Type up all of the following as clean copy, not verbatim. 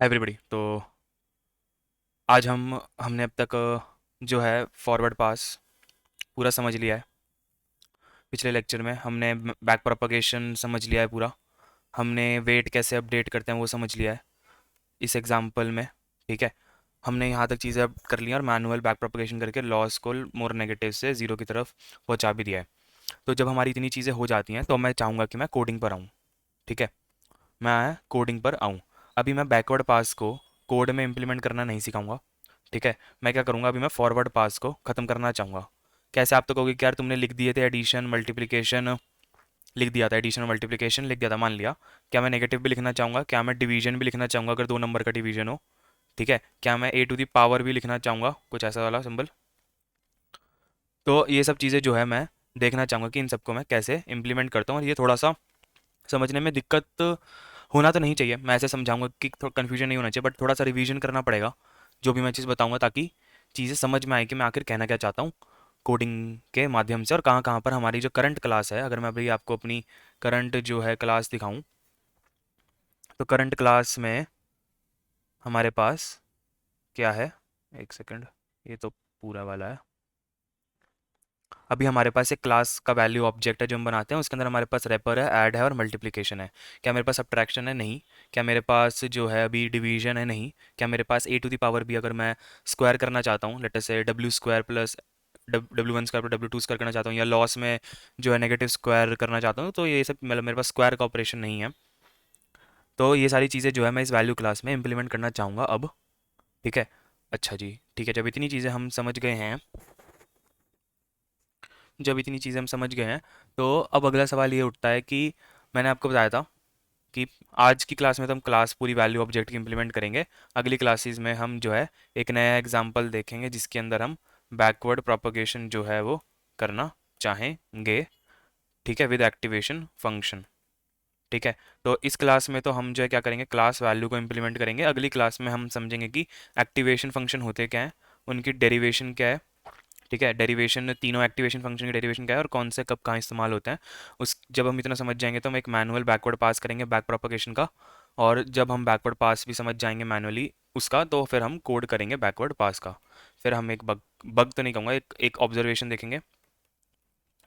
Everybody. तो आज हमने अब तक जो है फॉरवर्ड पास पूरा समझ लिया है। पिछले लेक्चर में हमने बैक प्रोपगेशन समझ लिया है पूरा। हमने वेट कैसे अपडेट करते हैं वो समझ लिया है इस एग्जांपल में। ठीक है, हमने यहाँ तक चीज़ें अब कर ली हैं और मैनुअल बैक प्रोपगेशन करके लॉस को मोर नेगेटिव से ज़ीरो की तरफ पहुँचा भी दिया है। तो जब हमारी इतनी चीज़ें हो जाती हैं तो मैं चाहूँगा कि मैं कोडिंग पर आऊँ। ठीक है, मैं कोडिंग पर आऊँ। अभी मैं बैकवर्ड पास को कोड में इम्प्लीमेंट करना नहीं सिखाऊंगा। ठीक है, मैं क्या करूँगा, अभी मैं फॉरवर्ड पास को ख़त्म करना चाहूँगा। कैसे? आप तो कहोगे कि यार तुमने लिख दिए थे एडिशन मल्टीप्लिकेशन, लिख दिया था एडिशन मल्टीप्लिकेशन लिख दिया था, मान लिया। क्या मैं नेगेटिव भी लिखना चाहूँगा? क्या मैं डिवीजन भी लिखना चाहूँगा अगर दो नंबर का डिवीजन हो? ठीक है, क्या मैं ए टू दी पावर भी लिखना चाहूँगा, कुछ ऐसा वाला सिंबल? तो ये सब चीज़ें जो है मैं देखना चाहूँगा कि इन सबको मैं कैसे इम्प्लीमेंट करता हूँ। और ये थोड़ा सा समझने में दिक्कत होना तो नहीं चाहिए, मैं ऐसे समझाऊंगा कि थोड़ा कन्फ्यूजन नहीं होना चाहिए, बट थोड़ा सा रिवीजन करना पड़ेगा जो भी मैं चीज़ बताऊंगा, ताकि चीज़ें समझ में आए कि मैं आखिर कहना क्या चाहता हूँ कोडिंग के माध्यम से। और कहाँ कहाँ पर हमारी जो करंट क्लास है, अगर मैं अभी आपको अपनी करंट जो है क्लास दिखाऊं, तो करंट क्लास में हमारे पास क्या है, एक सेकंड, ये तो पूरा वाला है। अभी हमारे पास एक क्लास का वैल्यू ऑब्जेक्ट है जो हम बनाते हैं, उसके अंदर हमारे पास रेपर है, ऐड है और मल्टीप्लिकेशन है। क्या मेरे पास सब्ट्रैक्शन है? नहीं। क्या मेरे पास जो है अभी डिवीजन है? नहीं। क्या मेरे पास ए टू दी पावर भी, अगर मैं स्क्वायर करना चाहता हूँ, लेट अस से W square plus W one square W two square करना चाहता हूँ, या लॉस में जो है नेगेटिव स्क्वायर करना चाहता हूँ, तो ये सब मतलब मेरे पास स्क्वायर का ऑपरेशन नहीं है। तो ये सारी चीज़ें जो है मैं इस वैल्यू क्लास में इंप्लीमेंट करना चाहूँगा अब। ठीक है, अच्छा जी, ठीक है। जब इतनी चीज़ें हम समझ गए हैं, तो अब अगला सवाल ये उठता है कि मैंने आपको बताया था कि आज की क्लास में तो हम क्लास पूरी वैल्यू ऑब्जेक्ट की इंप्लीमेंट करेंगे। अगली क्लासेस में हम जो है एक नया एग्जांपल देखेंगे जिसके अंदर हम बैकवर्ड प्रोपगेशन जो है वो करना चाहेंगे। ठीक है, विद एक्टिवेशन फंक्शन। ठीक है, तो इस क्लास में तो हम जो है क्या करेंगे, क्लास वैल्यू को इंप्लीमेंट करेंगे। अगली क्लास में हम समझेंगे कि एक्टिवेशन फंक्शन होते क्या हैं, उनकी डेरिवेशन क्या है। ठीक है, डेरिवेशन, तीनों एक्टिवेशन फंक्शन की डेरिवेशन क्या है और कौन से कब कहाँ इस्तेमाल होते हैं। उस जब हम इतना समझ जाएंगे तो हम एक मैनुअल बैकवर्ड पास करेंगे बैक प्रोपगेशन का। और जब हम बैकवर्ड पास भी समझ जाएंगे मैनुअली उसका, तो फिर हम कोड करेंगे बैकवर्ड पास का। फिर हम एक बग बग तो नहीं कहूँगा, एक एक ऑब्जर्वेशन देखेंगे।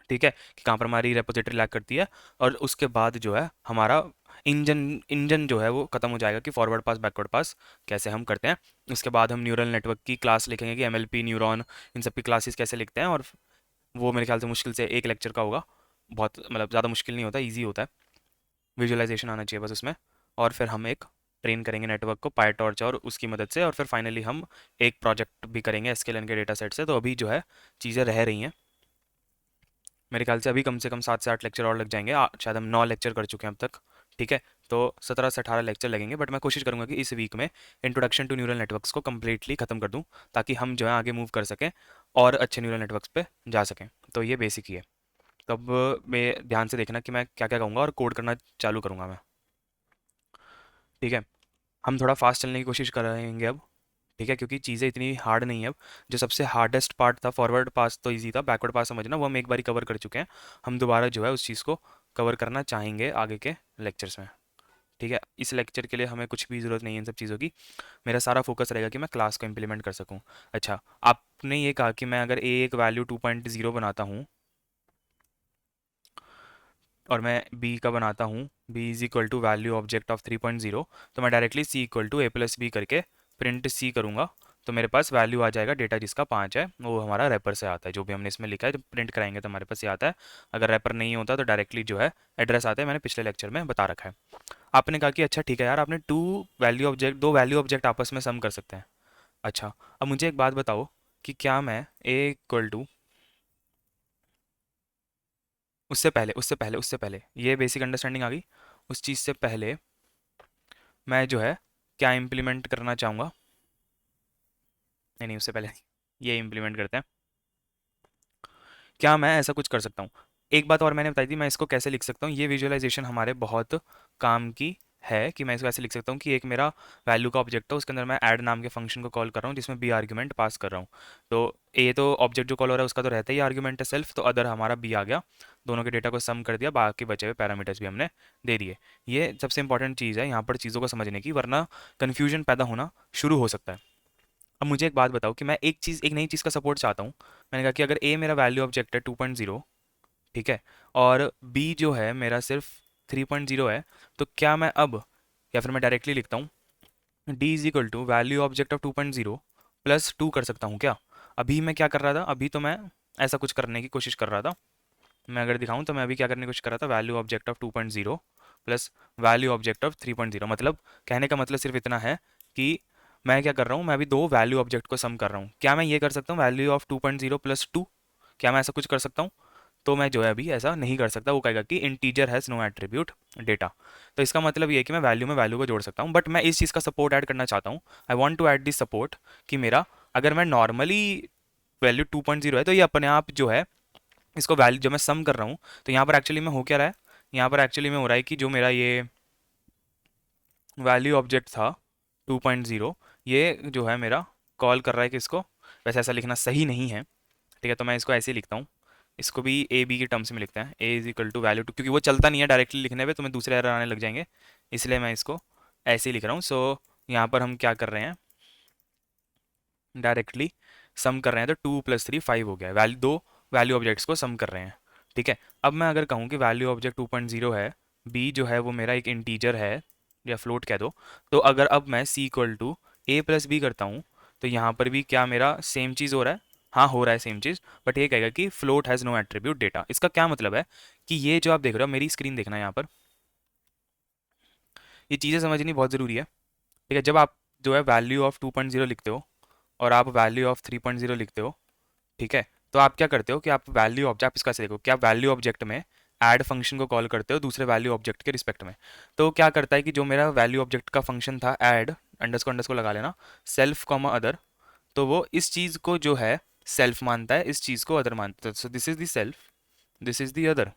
ठीक है, कि कहाँ पर हमारी रेपोजिटरी लैग करती है। और उसके बाद जो है हमारा इंजन इंजन जो है वो खत्म हो जाएगा कि फॉरवर्ड पास बैकवर्ड पास कैसे हम करते हैं। उसके बाद हम न्यूरल नेटवर्क की क्लास लिखेंगे कि एमएलपी न्यूरॉन, इन सब की क्लासेस कैसे लिखते हैं। और वो मेरे ख्याल से मुश्किल से एक लेक्चर का होगा, बहुत मतलब ज़्यादा मुश्किल नहीं होता, ईजी होता है। विजुअलाइजेशन आना चाहिए बस उसमें। और फिर हम एक ट्रेन करेंगे नेटवर्क को पायटॉर्च और उसकी मदद से। और फिर फाइनली हम एक प्रोजेक्ट भी करेंगे एसक्यूएल के डेटा सेट से। तो अभी जो है चीज़ें रह रही हैं मेरे ख्याल से, अभी कम से कम 7 से 8 लेक्चर और लग जाएंगे। शायद हम 9 लेक्चर कर चुके हैं अब तक। ठीक है, तो 17 से 18 लेक्चर लगेंगे, बट मैं कोशिश करूंगा कि इस वीक में इंट्रोडक्शन टू न्यूरल नेटवर्क्स को कम्प्लीटली ख़त्म कर दूं, ताकि हम जो है आगे मूव कर सकें और अच्छे न्यूरल नेटवर्क्स पे जा सकें। तो ये बेसिक ही है। तो अब मैं ध्यान से देखना कि मैं क्या क्या कहूँगा और कोड करना चालू करूँगा मैं। ठीक है, हम थोड़ा फास्ट चलने की कोशिश करेंगे अब। ठीक है, क्योंकि चीज़ें इतनी हार्ड नहीं है अब। जो सबसे हार्डेस्ट पार्ट था फॉरवर्ड पास तो इजी था, बैकवर्ड पास समझना वो हम एक बार कवर कर चुके हैं। हम दोबारा जो है उस चीज़ को कवर करना चाहेंगे आगे के लेक्चर्स में। ठीक है, इस लेक्चर के लिए हमें कुछ भी ज़रूरत नहीं है इन सब चीज़ों की। मेरा सारा फोकस रहेगा कि मैं क्लास को इम्प्लीमेंट कर सकूँ। अच्छा, आपने ये कहा कि मैं अगर ए एक वैल्यू 2.0 बनाता हूँ और मैं बी का बनाता हूँ, B is equal to value object of 3.0, तो मैं directly C equal to A plus B करके प्रिंट सी करूँगा। तो मेरे पास वैल्यू आ जाएगा, डेटा जिसका 5 है वो हमारा रैपर से आता है। जो भी हमने इसमें लिखा है जब प्रिंट कराएंगे तो हमारे पास ये आता है। अगर रैपर नहीं होता तो डायरेक्टली जो है एड्रेस आता है, मैंने पिछले लेक्चर में बता रखा है। आपने कहा कि अच्छा ठीक है यार, आपने दो वैल्यू ऑब्जेक्ट आपस में सम कर सकते हैं। अच्छा, अब मुझे एक बात बताओ कि क्या मैं ए इक्वल टू, उससे पहले ये बेसिक अंडरस्टैंडिंग आ गई। उस चीज़ से पहले मैं जो है क्या इम्प्लीमेंट करना चाहूँगा, नहीं नहीं उससे पहले नहीं, ये इम्प्लीमेंट करते हैं। क्या मैं ऐसा कुछ कर सकता हूँ? एक बात और मैंने बताई थी, मैं इसको कैसे लिख सकता हूँ। ये विजुअलाइजेशन हमारे बहुत काम की है कि मैं इसको ऐसे लिख सकता हूँ कि एक मेरा वैल्यू का ऑब्जेक्ट है, उसके अंदर मैं ऐड नाम के फंक्शन को कॉल कर रहा हूँ जिसमें बी आर्ग्यूमेंट पास कर रहा हूँ। तो ए तो ऑब्जेक्ट जो कॉल हो रहा है उसका तो रहता ही आर्ग्यूमेंट है सेल्फ, तो अदर हमारा बी आ गया, दोनों के डेटा को सम कर दिया, बाकी बचे हुए पैरामीटर्स भी हमने दे दिए। ये सबसे इंपॉर्टेंट चीज़ है यहाँ पर चीज़ों को समझने की, वरना कन्फ्यूजन पैदा होना शुरू हो सकता है। अब मुझे एक बात बताओ कि मैं एक नई चीज़ का सपोर्ट चाहता हूँ। मैंने कहा कि अगर ए मेरा वैल्यू ऑब्जेक्ट है 2.0, ठीक है, और बी जो है मेरा सिर्फ 3.0 है, तो क्या मैं अब, या फिर मैं डायरेक्टली लिखता हूँ D is equal to value object of 2.0 plus 2 कर सकता हूँ क्या? अभी मैं क्या कर रहा था, अभी तो मैं ऐसा कुछ करने की कोशिश कर रहा था। मैं अगर दिखाऊं तो मैं अभी क्या करने की कोशिश कर रहा था, value object of 2.0 plus value object of 3.0, मतलब कहने का मतलब सिर्फ इतना है कि मैं क्या कर रहा हूँ, मैं अभी दो वैल्यू ऑब्जेक्ट को सम कर रहा हूँ। क्या मैं ये कर सकता हूँ वैल्यू ऑफ 2.0 प्लस 2? क्या मैं ऐसा कुछ कर सकता हूँ? तो मैं जो है अभी ऐसा नहीं कर सकता, वो कहेगा कि integer has no attribute data. तो इसका मतलब ये है कि मैं वैल्यू में वैल्यू को जोड़ सकता हूँ, बट मैं इस चीज़ का सपोर्ट ऐड करना चाहता हूँ। I want to add this support कि मेरा, अगर मैं नॉर्मली वैल्यू 2.0 है तो ये अपने आप जो है इसको वैल्यू जो मैं सम कर रहा हूँ, तो यहाँ पर एक्चुअली में हो क्या रहा है, यहाँ पर एक्चुअली में हो रहा है कि जो मेरा ये वैल्यू ऑब्जेक्ट था 2.0, ये जो है मेरा कॉल कर रहा है कि इसको, वैसे ऐसा लिखना सही नहीं है, ठीक है, तो मैं इसको ऐसे ही लिखता हूँ, इसको भी ए बी के टर्म्स में लिखते हैं, A is equal to value two, क्योंकि वो चलता नहीं है डायरेक्टली लिखने पे, तो मैं दूसरे एरर आने लग जाएंगे, इसलिए मैं इसको ऐसे ही लिख रहा हूँ। सो यहाँ पर हम क्या कर रहे हैं, डायरेक्टली सम कर रहे हैं, तो 2 + 3 5 हो गया, वैल्यू दो वैल्यू ऑब्जेक्ट्स को सम कर रहे हैं, ठीक है। अब मैं अगर कहूँ कि वैल्यू ऑब्जेक्ट 2.0 है, बी जो है वो मेरा एक इंटीजर है या फ्लोट कह दो, तो अगर अब मैं C equal to A plus B करता हूँ, तो यहाँ पर भी क्या मेरा सेम चीज़ हो रहा है? हाँ, हो रहा है सेम चीज़, बट ये कहेगा कि float has no attribute data. इसका क्या मतलब है कि ये जो आप देख रहे हो, मेरी स्क्रीन देखना है यहाँ पर, ये चीज़ें समझनी बहुत ज़रूरी है, ठीक है। जब आप जो है वैल्यू ऑफ 2.0 लिखते हो और आप वैल्यू ऑफ 3.0 लिखते हो, ठीक है, तो आप क्या करते हो कि आप वैल्यू ऑब्जेक्ट, आप इसका से देखो कि आप वैल्यू ऑब्जेक्ट में ऐड फंक्शन को कॉल करते हो दूसरे वैल्यू ऑब्जेक्ट के रिस्पेक्ट में। तो क्या करता है कि जो मेरा वैल्यू ऑब्जेक्ट का फंक्शन था ऐड, अंडरस्कोर लगा लेना, सेल्फ कॉमा अदर, तो वो इस चीज़ को जो है सेल्फ मानता है, इस चीज़ को अदर मानता है, so this is the self, this is the other,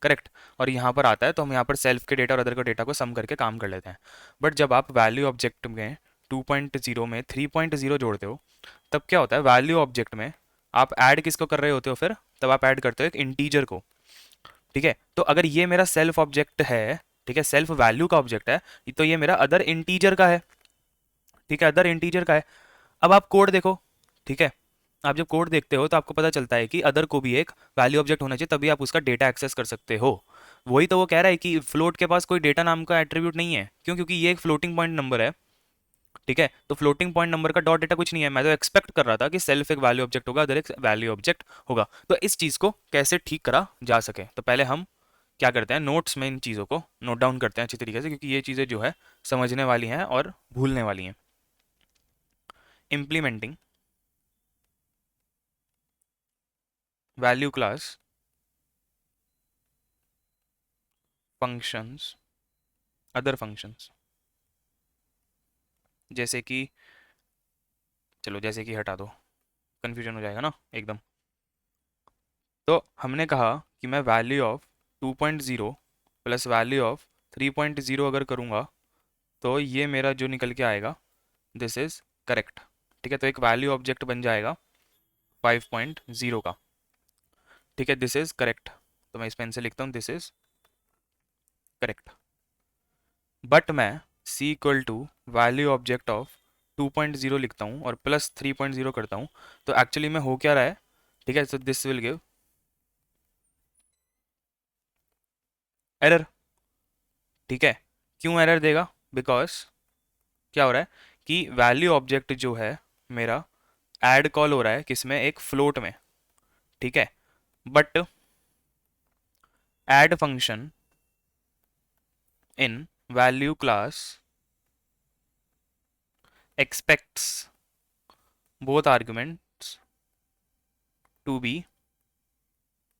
correct. और यहाँ पर आता है तो हम यहाँ पर सेल्फ के डेटा और अदर के डेटा को सम करके काम कर लेते हैं। बट जब आप वैल्यू ऑब्जेक्ट में 2.0 में 3.0 जोड़ते हो, तब क्या होता है, वैल्यू ऑब्जेक्ट में आप ऐड किसको कर रहे होते हो फिर? तब आप ऐड करते हो एक इंटीजर को, ठीक है। तो अगर ये मेरा सेल्फ ऑब्जेक्ट है, ठीक है, सेल्फ वैल्यू का ऑब्जेक्ट है, तो ये मेरा अदर इंटीजर का है, ठीक है, अदर इंटीजर का है। अब आप कोड देखो, ठीक है, आप जब कोड देखते हो तो आपको पता चलता है कि अदर को भी एक वैल्यू ऑब्जेक्ट होना चाहिए, तभी आप उसका डेटा एक्सेस कर सकते हो। वही तो वो कह रहा है कि फ्लोट के पास कोई डेटा नाम का एट्रीब्यूट नहीं है, क्यों? क्योंकि ये एक फ्लोटिंग पॉइंट नंबर है, ठीक है, तो फ्लोटिंग पॉइंट नंबर का डॉट डेटा कुछ नहीं है। मैं तो एक्सपेक्ट कर रहा था कि सेल्फ एक वैल्यू ऑब्जेक्ट होगा, अदर एक वैल्यू ऑब्जेक्ट होगा। तो इस चीज़ को कैसे ठीक करा जा सके, तो पहले हम क्या करते हैं, नोट्स में इन चीज़ों को नोट डाउन करते हैं अच्छी तरीके से, क्योंकि ये चीज़ें जो है समझने वाली हैं और भूलने वाली हैं। Implementing value class functions, other functions, जैसे कि, चलो जैसे कि हटा दो, कन्फ्यूजन हो जाएगा ना एकदम। तो हमने कहा कि मैं value of 2.0 plus value of 3.0 अगर करूँगा, तो ये मेरा जो निकल के आएगा, दिस इज़ करेक्ट, ठीक है। तो एक वैल्यू ऑब्जेक्ट बन जाएगा 5.0 का, ठीक है, दिस इज़ करेक्ट। तो मैं इस पेन से लिखता हूँ दिस इज़ करेक्ट। बट मैं C equal to value object of 2.0 लिखता हूँ और प्लस 3.0 करता हूँ, तो एक्चुअली में हो क्या रहा है, ठीक है, तो दिस विल गिव एरर, ठीक है। क्यों एरर देगा? बिकॉज क्या हो रहा है कि वैल्यू ऑब्जेक्ट जो है मेरा ऐड कॉल हो रहा है किसमें, एक फ्लोट में, ठीक है, but add function in value class expects both arguments to be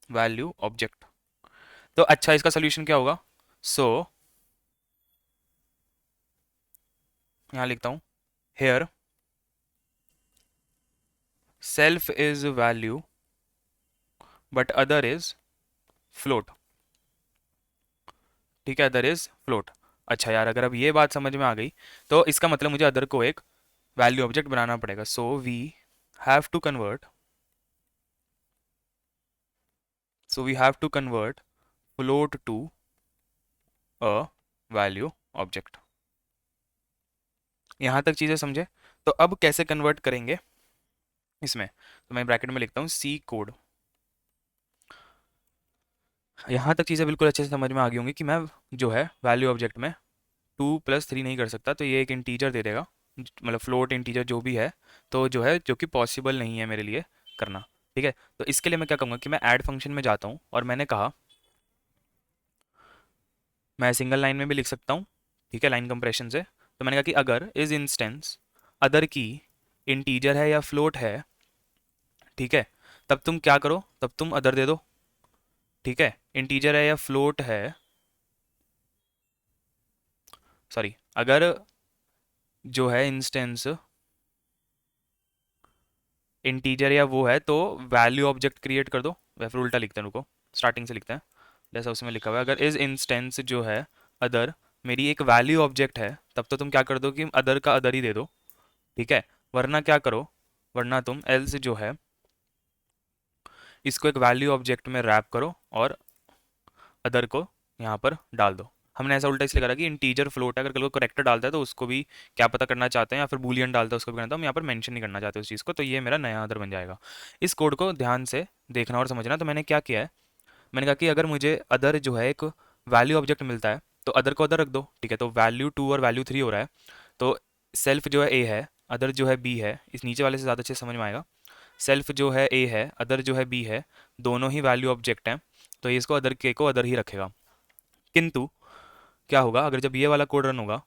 value object। तो अच्छा, इसका सोल्यूशन क्या होगा? सो यहाँ लिखता हूँ, here self is value but other is float, ठीक है, अदर इज फ्लोट। अच्छा यार, अगर अब ये बात समझ में आ गई तो इसका मतलब मुझे अदर को एक वैल्यू ऑब्जेक्ट बनाना पड़ेगा। Have to convert so we have to convert float to a value object. यहाँ तक चीज़ें समझे? तो अब कैसे कन्वर्ट करेंगे इसमें, तो मैं ब्रैकेट में लिखता हूँ सी कोड। यहाँ तक चीज़ें बिल्कुल अच्छे से समझ में आ गई होंगी कि मैं जो है वैल्यू ऑब्जेक्ट में 2 + 3 नहीं कर सकता, तो ये एक इंटीजर दे देगा, मतलब फ्लोट इंटीजर जो भी है, तो जो है जो कि पॉसिबल नहीं है मेरे लिए करना। ठीक है, तो इसके लिए मैं क्या कहूँगा कि मैं ऐड फंक्शन में जाता हूँ और मैंने कहा मैं सिंगल लाइन में भी लिख सकता हूँ, ठीक है, लाइन कंप्रेशन से। तो मैंने कहा कि अगर इज इंस्टेंस अदर की इंटीजर है या फ्लोट है, ठीक है, तब तुम क्या करो, तब तुम अदर दे दो। ठीक है, इंटीजर है या फ्लोट है, सॉरी, अगर जो है इंस्टेंस इंटीजर या वो है तो वैल्यू ऑब्जेक्ट क्रिएट कर दो, या फिर उल्टा लिखते हैं, रुको स्टार्टिंग से लिखते हैं जैसा उसमें लिखा हुआ है। अगर इज इंस्टेंस जो है अदर मेरी एक वैल्यू ऑब्जेक्ट है, तब तो तुम क्या कर दो कि अदर का अदर ही दे दो। ठीक है, वरना क्या करो, वरना तुम एल्स जो है इसको एक वैल्यू ऑब्जेक्ट में रैप करो और अदर को यहाँ पर डाल दो। हमने ऐसा उल्टा इसलिए करा कि इंटीजर फ्लोट है, अगर कल को करेक्टर डालता है तो उसको भी क्या पता करना चाहते हैं, या फिर बूलियन डालता है उसको भी करना, तो हम यहाँ पर मेंशन नहीं करना चाहते उस चीज़ को, तो ये मेरा नया अदर बन जाएगा। इस कोड को ध्यान से देखना और समझना। तो मैंने क्या किया है, मैंने कहा कि अगर मुझे अदर जो है एक वैल्यू ऑब्जेक्ट मिलता है तो अदर को अदर रख दो। ठीक है, तो वैल्यू 2 और वैल्यू 3 हो रहा है, तो सेल्फ जो है ए है, अदर जो है बी है, इस नीचे वाले से ज़्यादा अच्छे से समझ में आएगा। सेल्फ जो है ए है, अदर जो है बी है, दोनों ही वैल्यू ऑब्जेक्ट हैं, तो ये इसको अदर के को अदर ही रखेगा। किंतु क्या होगा अगर जब ये वाला कोड रन होगा,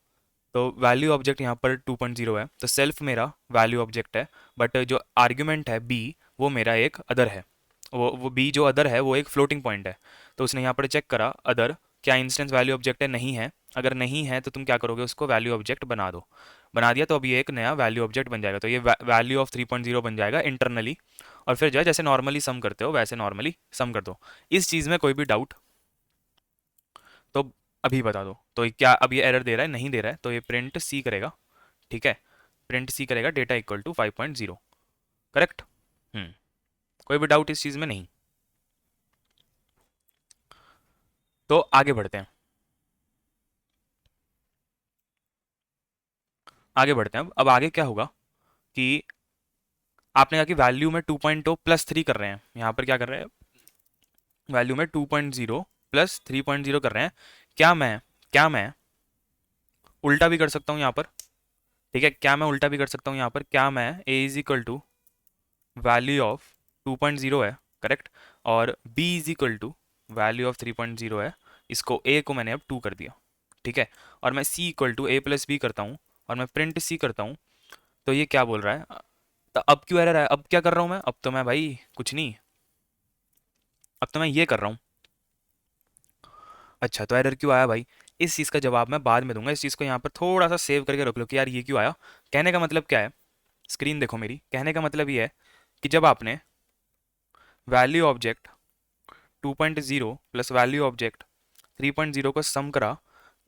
तो वैल्यू ऑब्जेक्ट यहाँ पर 2.0 है, तो सेल्फ मेरा वैल्यू ऑब्जेक्ट है, बट जो आर्ग्यूमेंट है बी वो मेरा एक अदर है। वो बी जो अदर है वो एक फ्लोटिंग पॉइंट है। तो उसने यहाँ पर चेक करा अदर क्या इंस्टेंस वैल्यू ऑब्जेक्ट है, नहीं है। अगर नहीं है तो तुम क्या करोगे, उसको वैल्यू ऑब्जेक्ट बना दो। बना दिया तो अब ये एक नया वैल्यू ऑब्जेक्ट बन जाएगा, तो ये वैल्यू ऑफ 3.0 बन जाएगा इंटरनली। और फिर जो है जैसे नॉर्मली सम करते हो वैसे नॉर्मली सम कर दो। इस चीज़ में कोई भी डाउट तो अभी बता दो। तो क्या अब ये एरर दे रहा है, नहीं दे रहा है, तो ये प्रिंट सी करेगा। ठीक है, प्रिंट सी करेगा डेटा इक्वल टू 5.0। करेक्ट। हम्म, कोई भी डाउट इस चीज़ में नहीं? तो आगे बढ़ते हैं, आगे बढ़ते हैं। अब आगे क्या होगा कि आपने कहा कि वैल्यू में 2.0 +3 कर रहे हैं, यहाँ पर क्या कर रहे हैं, वैल्यू में 2.0 + 3.0 कर रहे हैं। क्या मैं उल्टा भी कर सकता हूँ यहाँ पर? ठीक है, क्या मैं उल्टा भी कर सकता हूँ यहाँ पर? क्या मैं a is equal to value of 2.0 है, करेक्ट, और b is equal to value of 3.0 है, इसको a को मैंने अब 2 कर दिया। ठीक है, और मैं c इक्वल टू a+b करता हूँ और मैं प्रिंट c करता हूँ, तो ये क्या बोल रहा है? तो अब क्यों एरर है? अब क्या कर रहा हूँ मैं? अब तो मैं भाई कुछ नहीं, अब तो मैं ये कर रहा हूँ। अच्छा, तो एरर क्यों आया भाई? इस चीज़ का जवाब मैं बाद में दूंगा, इस चीज़ को यहाँ पर थोड़ा सा सेव करके रख लो कि यार ये क्यों आया। कहने का मतलब क्या है, स्क्रीन देखो मेरी, कहने का मतलब ये है कि जब आपने value object 2.0 plus value object 3.0 को सम करा,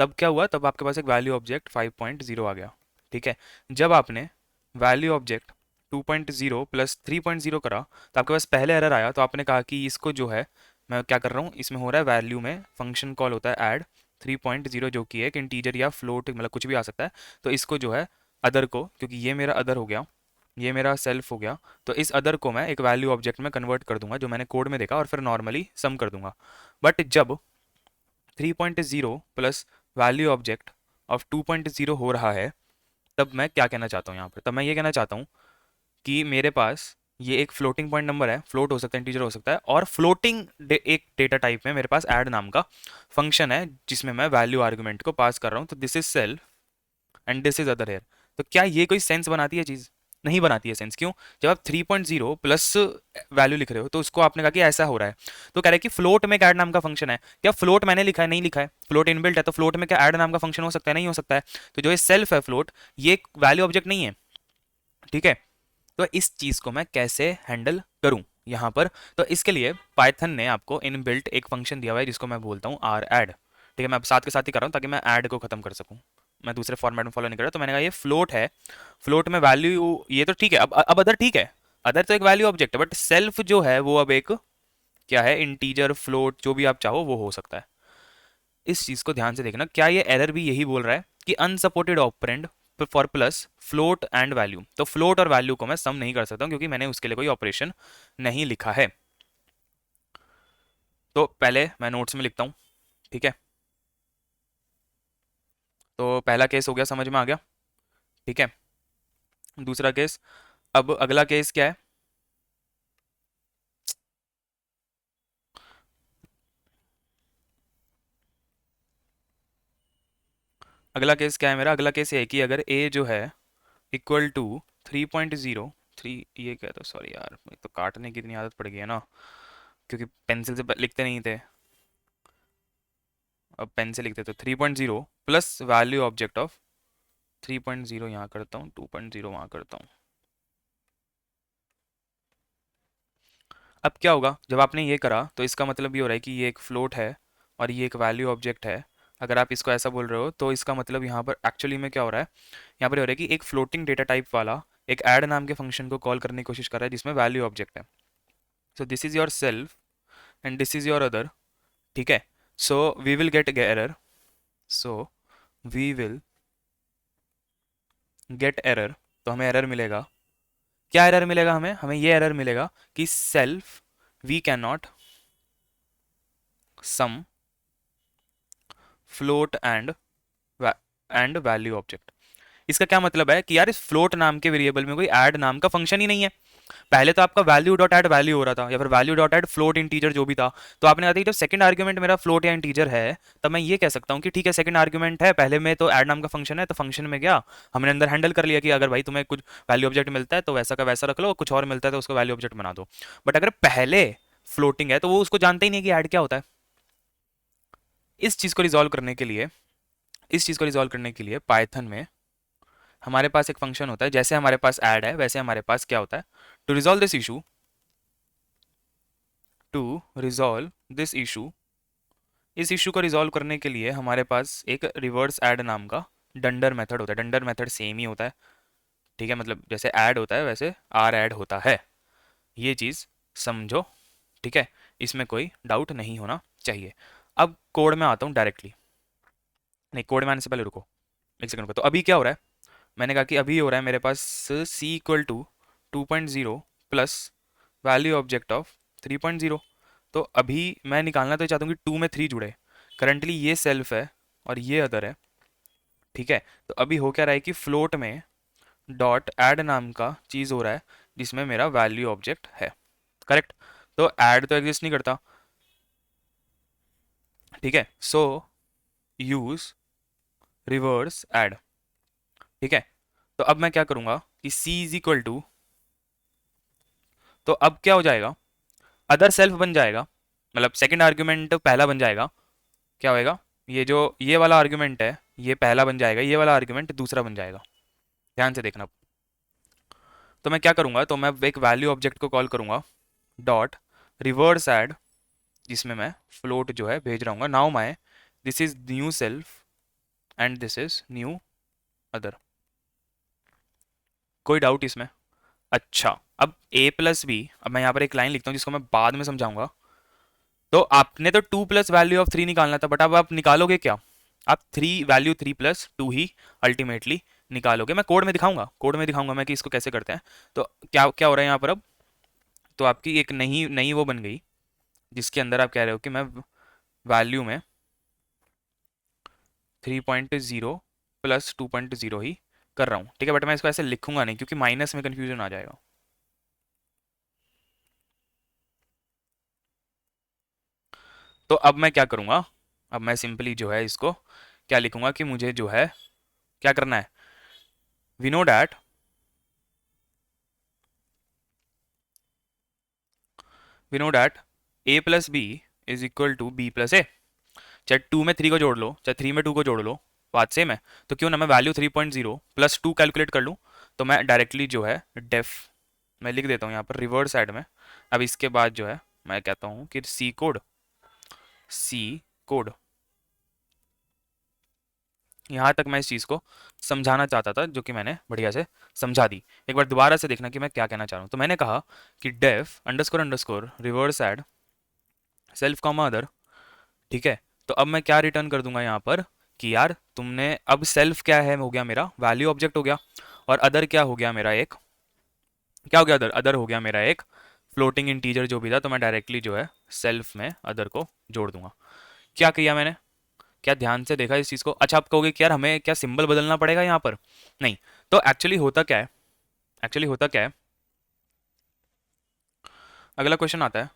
तब क्या हुआ, तब आपके पास एक वैल्यू ऑब्जेक्ट 5.0 आ गया। ठीक है, जब आपने वैल्यू ऑब्जेक्ट 2.0 प्लस 3.0 करा तो आपके पास पहले एरर आया, तो आपने कहा कि इसको जो है मैं क्या कर रहा हूँ, इसमें हो रहा है वैल्यू में फंक्शन कॉल होता है ऐड 3.0, जो कि एक इंटीजर या फ्लोट मतलब कुछ भी आ सकता है। तो इसको जो है अदर को, क्योंकि ये मेरा अदर हो गया, ये मेरा सेल्फ हो गया, तो इस अदर को मैं एक वैल्यू ऑब्जेक्ट में कन्वर्ट कर दूंगा जो मैंने कोड में देखा, और फिर नॉर्मली सम कर दूंगा। बट जब 3.0 प्लस वैल्यू ऑब्जेक्ट ऑफ 2.0 हो रहा है, तब मैं क्या कहना चाहता हूँ यहाँ पर, तब मैं ये कहना चाहता हूँ कि मेरे पास ये एक फ्लोटिंग पॉइंट नंबर है, फ्लोट हो सकता है, इंटीजर हो सकता है, और फ्लोटिंग एक डेटा टाइप में मेरे पास ऐड नाम का फंक्शन है जिसमें मैं वैल्यू आर्गुमेंट को पास कर रहा हूँ। तो this is self and this is other here. तो क्या ये कोई सेंस बनाती है चीज़? नहीं बनाती है सेंस। क्यों? जब आप 3.0 प्लस वैल्यू लिख रहे हो तो उसको आपने कहा कि ऐसा हो रहा है, तो कह रहे हैं कि फ्लोट में ऐड नाम का फंक्शन है। क्या फ्लोट मैंने लिखा है? नहीं लिखा है, फ्लोट इनबिल्ट है, तो फ्लोट में क्या ऐड नाम का फंक्शन हो सकता है? नहीं हो सकता है। तो जो ये सेल्फ है फ्लोट, ये वैल्यू ऑब्जेक्ट नहीं है। ठीक है, तो इस चीज़ को मैं कैसे हैंडल करूं यहाँ पर? तो इसके लिए पाइथन ने आपको इनबिल्ट एक फंक्शन दिया हुआ है जिसको मैं बोलता हूँ आर एड। ठीक है, मैं अब साथ के साथ ही कर रहा हूँ ताकि मैं ऐड को खत्म कर सकूँ। मैं दूसरे फॉर्मेट में फॉलो नहीं कर रहा। तो मैंने कहा ये फ्लोट है, फ्लोट में वैल्यू ये तो ठीक है। अब अदर ठीक है, अदर तो एक वैल्यू ऑब्जेक्ट है, बट सेल्फ जो है वो अब एक क्या है, इंटीजर, फ्लोट, जो भी आप चाहो वो हो सकता है। इस चीज को ध्यान से देखना, क्या ये एरर भी यही बोल रहा है कि unsupported operand for plus float and value. तो फ्लोट और वैल्यू को मैं सम नहीं कर सकता हूं क्योंकि मैंने उसके लिए कोई ऑपरेशन नहीं लिखा है। तो पहले मैं नोट्स में लिखता हूं, ठीक है। तो पहला केस हो गया, समझ में आ गया, ठीक है। दूसरा केस, अब अगला केस क्या है। अगला केस क्या है मेरा, अगला केस ये है कि अगर ए जो है इक्वल टू 3.03, ये क्या था, सॉरी यार, एक तो काटने की इतनी आदत पड़ गई है ना, क्योंकि पेंसिल से लिखते नहीं थे, अब पेन से लिखते, तो 3.0 प्लस वैल्यू ऑब्जेक्ट ऑफ 3.0 यहाँ करता हूँ, 2.0 वहाँ करता हूँ। अब क्या होगा जब आपने ये करा, तो इसका मतलब ये हो रहा है कि ये एक फ्लोट है और ये एक वैल्यू ऑब्जेक्ट है। अगर आप इसको ऐसा बोल रहे हो तो इसका मतलब यहाँ पर एक्चुअली में क्या हो रहा है, यहाँ पर ये हो रहा है कि एक फ्लोटिंग डेटा टाइप वाला एक ऐड नाम के फंक्शन को कॉल करने की कोशिश कर रहा है जिसमें वैल्यू ऑब्जेक्ट है। So this is your self and this is your other, ठीक है। So we will get error, so we will get error, तो हमें एरर मिलेगा। क्या एरर मिलेगा हमें, हमें ये एरर मिलेगा कि self we can not sum float and value object. इसका क्या मतलब है कि यार इस फ्लोट नाम के वेरिएबल में कोई ऐड नाम का फंक्शन ही नहीं है। पहले तो आपका वैल्यू डॉट ऐड वैल्यू हो रहा था, या फिर value dot add float integer जो भी था। तो आपने कहा था कि जब सेकंड आर्ग्यूमेंट मेरा फ्लोट या इंटीजर है, तब मैं ये कह सकता हूँ कि ठीक है सेकंड आर्ग्यूमेंट है, पहले में तो ऐड नाम का फंक्शन है, तो फंक्शन में गया, हमने अंदर हैंडल कर लिया कि अगर भाई तुम्हें कुछ वैल्यू ऑब्जेक्ट मिलता है तो वैसा का वैसा रख लो, कुछ और मिलता है तो उसको वैल्यू ऑब्जेक्ट बना दो। बट अगर पहले फ्लोटिंग है तो वो उसको जानते ही नहीं कि ऐड क्या होता है। इस चीज को रिजॉल्व करने के लिए, इस चीज को रिजॉल्व करने के लिए पाइथन में हमारे पास एक फंक्शन होता है, जैसे हमारे पास ऐड है वैसे हमारे पास क्या होता है, to resolve this issue, to resolve this issue, इस इशू को रिजॉल्व करने के लिए हमारे पास एक रिवर्स ऐड नाम का डंडर मेथड होता है। डंडर मेथड सेम ही होता है, ठीक है, मतलब जैसे ऐड होता है वैसे आर ऐड होता है, ये चीज़ समझो, ठीक है। इसमें कोई डाउट नहीं होना चाहिए। अब कोड में आता हूँ डायरेक्टली, नहीं कोड में आने से पहले रुको एक सेकंड को। तो अभी क्या हो रहा है, मैंने कहा कि अभी हो रहा है मेरे पास C equal to 2.0 plus value object of 3.0। तो अभी मैं निकालना तो चाहता हूँ कि 2 में 3 जुड़े, करंटली ये सेल्फ है और ये अदर है, ठीक है। तो अभी हो क्या रहा है कि फ्लोट में डॉट ऐड नाम का चीज़ हो रहा है जिसमें मेरा वैल्यू ऑब्जेक्ट है, करेक्ट। तो ऐड तो एग्जिस्ट नहीं करता, ठीक है। सो यूज रिवर्स ऐड, ठीक है। तो अब मैं क्या करूंगा कि c इज इक्वल टू, तो अब क्या हो जाएगा, अदर सेल्फ बन जाएगा, मतलब सेकंड आर्ग्यूमेंट पहला बन जाएगा। क्या होएगा, ये जो ये वाला आर्ग्यूमेंट है ये पहला बन जाएगा, ये वाला आर्ग्यूमेंट दूसरा बन जाएगा। ध्यान से देखना। तो मैं क्या करूंगा, तो मैं एक वैल्यू ऑब्जेक्ट को कॉल करूंगा डॉट रिवर्स ऐड, जिसमें मैं फ्लोट जो है भेज रहा हूँ, now my this is new self and this is new other. कोई डाउट इसमें। अच्छा, अब a प्लस बी, अब मैं यहाँ पर एक लाइन लिखता हूँ जिसको मैं बाद में समझाऊंगा। तो आपने तो 2 प्लस वैल्यू ऑफ 3 निकालना था, बट अब आप निकालोगे क्या, आप 3 वैल्यू 3 प्लस 2 ही अल्टीमेटली निकालोगे। मैं कोड में दिखाऊंगा, कोड में दिखाऊंगा मैं कि इसको कैसे करते हैं। तो क्या क्या हो रहा है यहाँ पर अब, तो आपकी एक नई नई वो बन गई जिसके अंदर आप कह रहे हो कि मैं वैल्यू में 3.0 प्लस 2.0 ही कर रहा हूँ, ठीक है। बट मैं इसको ऐसे लिखूंगा नहीं क्योंकि माइनस में कंफ्यूजन आ जाएगा। तो अब मैं क्या करूँगा, अब मैं सिंपली जो है इसको क्या लिखूंगा कि मुझे जो है क्या करना है, we know that we know that A plus B is equal to B plus A. चाहे 2 में 3 को जोड़ लो चाहे 3 में 2 को जोड़ लो, बात सेम है। तो क्यों ना मैं वैल्यू 3.0 प्लस 2 कैलकुलेट कर लूँ। तो मैं डायरेक्टली जो है डेफ मैं लिख देता हूँ यहाँ पर रिवर्स साइड में। अब इसके बाद जो है मैं कहता हूँ कि सी कोड यहाँ तक मैं इस चीज़ को समझाना चाहता था, जो कि मैंने बढ़िया से समझा दी। एक बार दोबारा से देखना कि मैं क्या कहना चाह रहा हूँ। तो मैंने कहा कि def underscore underscore reverse add self comma other, ठीक है। तो अब मैं क्या रिटर्न कर दूंगा यहाँ पर कि यार तुमने, अब सेल्फ क्या है हो गया मेरा वैल्यू ऑब्जेक्ट हो गया, और अदर क्या हो गया मेरा एक, क्या हो गया अदर, अदर हो गया मेरा एक फ्लोटिंग इंटीजर जो भी था, तो मैं डायरेक्टली जो है सेल्फ में अदर को जोड़ दूंगा। क्या किया मैंने, क्या ध्यान से देखा इस चीज़ को? अच्छा, आप कहोगे कि यार हमें क्या सिंबल बदलना पड़ेगा यहाँ पर? नहीं। तो एक्चुअली होता क्या है, एक्चुअली होता क्या है, अगला क्वेश्चन आता है।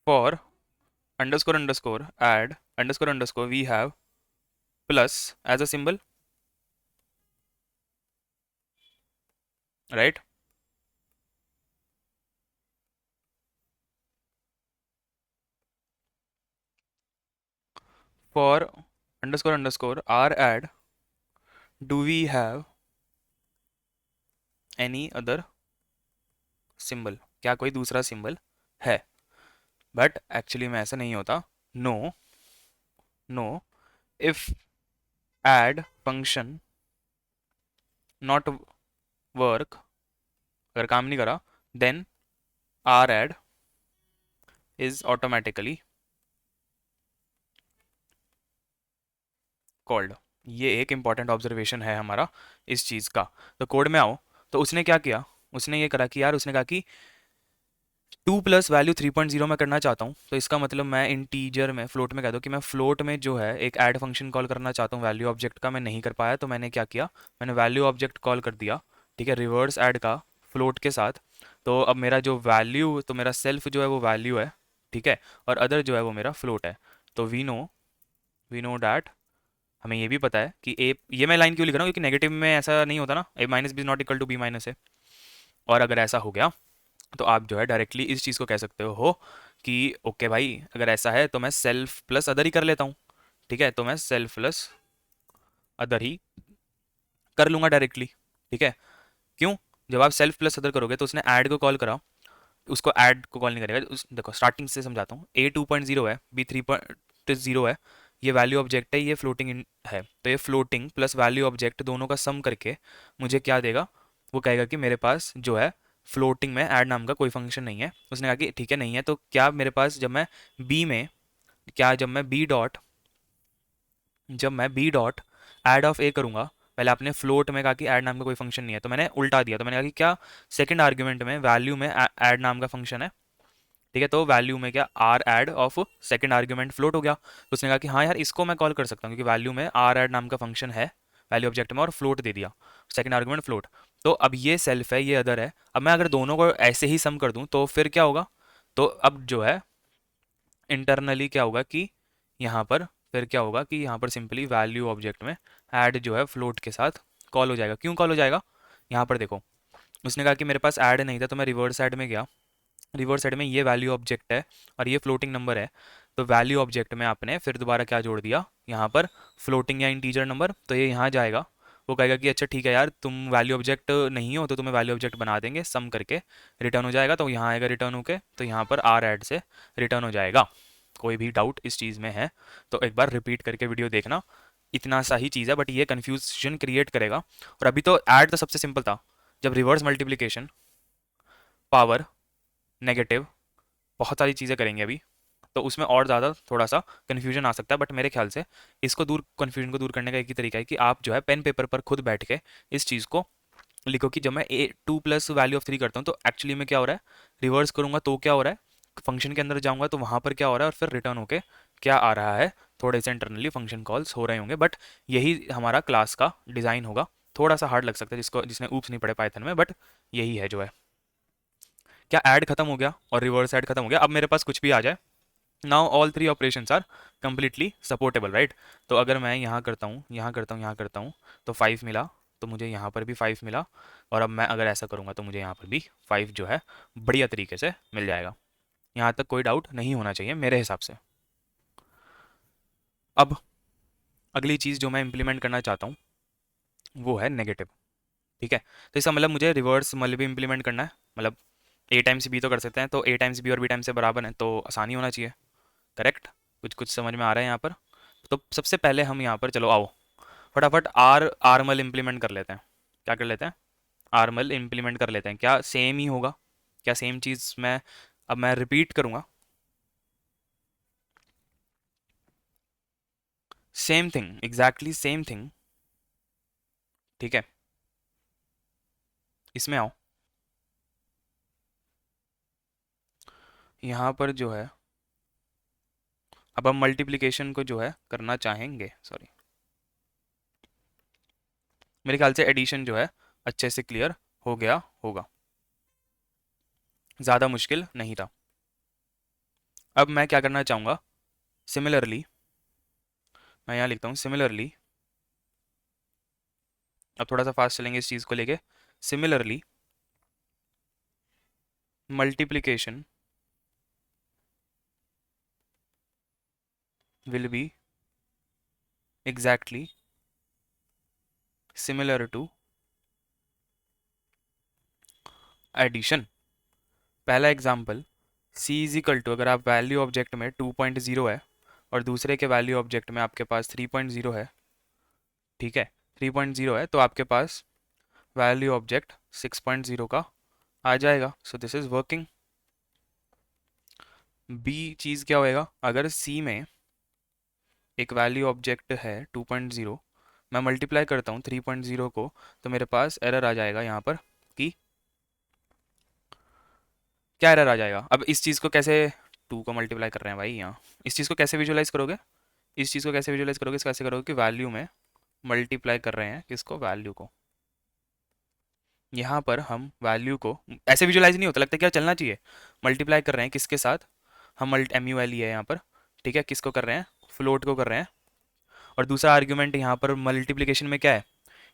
For underscore underscore add underscore underscore we have plus as a symbol, right. For underscore underscore R add do we have any other symbol, क्या कोई दूसरा सिंबल है? बट एक्चुअली में ऐसा नहीं होता। No, no, if add function not work, अगर काम नहीं करा, then R add is automatically called. ये एक इंपॉर्टेंट ऑब्जर्वेशन है हमारा इस चीज़ का। तो कोड में आओ, तो उसने क्या किया, उसने ये करा कि यार उसने कहा कि 2 प्लस वैल्यू 3.0 में करना चाहता हूँ, तो इसका मतलब मैं इंटीजर में फ्लोट में कह दो कि मैं फ्लोट में जो है एक ऐड फंक्शन कॉल करना चाहता हूँ वैल्यू ऑब्जेक्ट का। मैं नहीं कर पाया, तो मैंने क्या किया, मैंने वैल्यू ऑब्जेक्ट कॉल कर दिया, ठीक है, रिवर्स ऐड का फ्लोट के साथ। तो अब मेरा जो वैल्यू, तो मेरा सेल्फ जो है वो वैल्यू है, ठीक है, और अदर जो है वो मेरा फ्लोट है। तो वी नो डैट, हमें ये भी पता है कि ए, ये मैं लाइन क्यों लिख रहा हूँ क्योंकि नेगेटिव में ऐसा नहीं होता ना, A minus B not equal to B minus A. और अगर ऐसा हो गया तो आप जो है डायरेक्टली इस चीज़ को कह सकते हो कि ओके भाई, अगर ऐसा है तो मैं सेल्फ प्लस अदर ही कर लेता हूँ, ठीक है, तो मैं सेल्फ प्लस अदर ही कर लूंगा डायरेक्टली, ठीक है। क्यों? जब आप सेल्फ प्लस अदर करोगे तो उसने ऐड को कॉल करा, उसको ऐड को कॉल नहीं करेगा। देखो स्टार्टिंग से समझाता हूँ, ए 2.0 है, बी 3.0 है, ये वैल्यू ऑब्जेक्ट है, ये फ्लोटिंग है, तो ये फ्लोटिंग प्लस वैल्यू ऑब्जेक्ट दोनों का सम करके मुझे क्या देगा, वो कहेगा कि मेरे पास जो है फ्लोटिंग में ऐड नाम का कोई फंक्शन नहीं है। उसने कहा कि ठीक है नहीं है, तो क्या मेरे पास जब मैं बी में, क्या जब मैं बी डॉट ऐड ऑफ ए करूंगा, पहले आपने फ्लोट में कहा कि ऐड नाम का कोई फंक्शन नहीं है, तो मैंने उल्टा दिया, तो मैंने कहा कि क्या सेकंड आर्ग्यूमेंट में वैल्यू में ऐड नाम का फंक्शन है, ठीक है, तो वैल्यू में क्या R add of second argument float हो गया। तो उसने कहा कि हाँ यार इसको मैं कॉल कर सकता हूँ क्योंकि वैल्यू में आर एड नाम का फंक्शन है वैल्यू ऑब्जेक्ट में, और फ्लोट दे दिया, सेकंड आर्ग्यूमेंट फ्लोट। तो अब ये सेल्फ है, ये अदर है। अब मैं अगर दोनों को ऐसे ही सम कर दूं तो फिर क्या होगा, तो अब जो है इंटरनली क्या होगा कि यहाँ पर फिर क्या होगा कि यहाँ पर सिंपली वैल्यू ऑब्जेक्ट में ऐड जो है फ्लोट के साथ कॉल हो जाएगा। क्यों कॉल हो जाएगा, यहाँ पर देखो, उसने कहा कि मेरे पास ऐड नहीं था, तो मैं रिवर्स ऐड में गया, रिवर्स साइड में ये वैल्यू ऑब्जेक्ट है और ये फ्लोटिंग नंबर है, तो वैल्यू ऑब्जेक्ट में आपने फिर दोबारा क्या जोड़ दिया यहाँ पर, फ्लोटिंग या इंटीजर नंबर, तो ये यहाँ जाएगा। वो कहेगा कि अच्छा ठीक है यार तुम वैल्यू ऑब्जेक्ट नहीं हो, तो तुम्हें वैल्यू ऑब्जेक्ट बना देंगे, सम करके रिटर्न हो जाएगा, तो यहाँ आएगा रिटर्न होके, तो यहाँ पर आर एड से रिटर्न हो जाएगा। कोई भी डाउट इस चीज़ में है तो एक बार रिपीट करके वीडियो देखना, इतना सा ही चीज़ है, बट ये कन्फ्यूजन क्रिएट करेगा। और अभी तो ऐड तो सबसे सिंपल था, जब रिवर्स मल्टीप्लिकेशन, पावर, नेगेटिव, बहुत सारी चीज़ें करेंगे अभी, तो उसमें और ज़्यादा थोड़ा सा कन्फ्यूजन आ सकता है। बट मेरे ख्याल से इसको दूर, कन्फ्यूजन को दूर करने का एक ही तरीका है कि आप जो है पेन पेपर पर खुद बैठ के इस चीज़ को लिखो कि जब मैं ए 2 प्लस वैल्यू ऑफ 3 करता हूँ तो एक्चुअली में क्या हो रहा है, रिवर्स करूंगा तो क्या हो रहा है, फंक्शन के अंदर जाऊंगा तो वहाँ पर क्या हो रहा है, और फिर रिटर्न होके क्या आ रहा है, थोड़े से इंटरनली फंक्शन कॉल्स हो रहे होंगे। बट यही हमारा क्लास का डिज़ाइन होगा। थोड़ा सा हार्ड लग सकता है जिसको, जिसने ऊप्स नहीं पढ़े पाइथन में, बट यही है जो है। क्या ऐड खत्म हो गया और रिवर्स ऐड खत्म हो गया, अब मेरे पास कुछ भी आ जाए, now all three operations are completely supportable, right. तो अगर मैं यहाँ करता हूँ, यहाँ करता हूँ, यहाँ करता हूँ, तो 5 मिला, तो मुझे यहाँ पर भी 5 मिला, और अब मैं अगर ऐसा करूँगा तो मुझे यहाँ पर भी 5 जो है बढ़िया तरीके से मिल जाएगा। यहाँ तक कोई डाउट नहीं होना चाहिए मेरे हिसाब से। अब अगली चीज़ जो मैं इंप्लीमेंट करना चाहता हूँ वो है नेगेटिव, ठीक है। तो इसका मतलब मुझे रिवर्स मतलब भी इंप्लीमेंट करना है, मतलब ए टाइम्स बी तो कर सकते हैं, तो ए टाइम्स बी और बी टाइम्स से बराबर है, तो आसानी होना चाहिए। करेक्ट। कुछ कुछ समझ में आ रहा है यहाँ पर। तो सबसे पहले हम यहाँ पर चलो आओ फटाफट आरमल इम्प्लीमेंट कर लेते हैं। क्या कर लेते हैं? आरमल इम्प्लीमेंट कर लेते हैं। क्या सेम ही होगा? क्या सेम चीज़ मैं रिपीट करूँगा? Same thing, exactly same thing. ठीक है, इसमें आओ। यहाँ पर जो है, अब हम मल्टीप्लिकेशन को जो है करना चाहेंगे, सॉरी, मेरे ख्याल से एडिशन जो है अच्छे से क्लियर हो गया होगा, ज़्यादा मुश्किल नहीं था। अब मैं क्या करना चाहूँगा, सिमिलरली मैं यहाँ लिखता हूँ सिमिलरली। अब थोड़ा सा फास्ट चलेंगे इस चीज़ को लेके। Similarly multiplication will be exactly similar to addition. पहला example, c is equal to, अगर आप वैल्यू ऑब्जेक्ट में 2.0 है और दूसरे के वैल्यू ऑब्जेक्ट में आपके पास 3.0 है, ठीक है, 3.0 है, तो आपके पास वैल्यू ऑब्जेक्ट 6.0 का आ जाएगा। So this is working. B चीज़ क्या होएगा, अगर सी में एक वैल्यू ऑब्जेक्ट है 2.0, मैं मल्टीप्लाई करता हूँ 3.0 को, तो मेरे पास एरर आ जाएगा यहाँ पर कि क्या एरर आ जाएगा। अब इस चीज़ को कैसे, 2 को मल्टीप्लाई कर रहे हैं भाई यहाँ, इस चीज़ को कैसे विजुलाइज करोगे? इस चीज़ को कैसे विजुलाइज करोगे? इसको कैसे करोगे कि वैल्यू में मल्टीप्लाई कर रहे हैं किसको, वैल्यू को। यहाँ पर हम वैल्यू को ऐसे विजुलाइज नहीं होता, लगता है क्या चलना चाहिए। मल्टीप्लाई कर रहे हैं किसके साथ, हम multi M U L E है यहाँ पर, ठीक है, किसको कर रहे हैं, फ्लोट को कर रहे हैं। और दूसरा आर्ग्यूमेंट यहाँ पर मल्टीप्लिकेशन में क्या है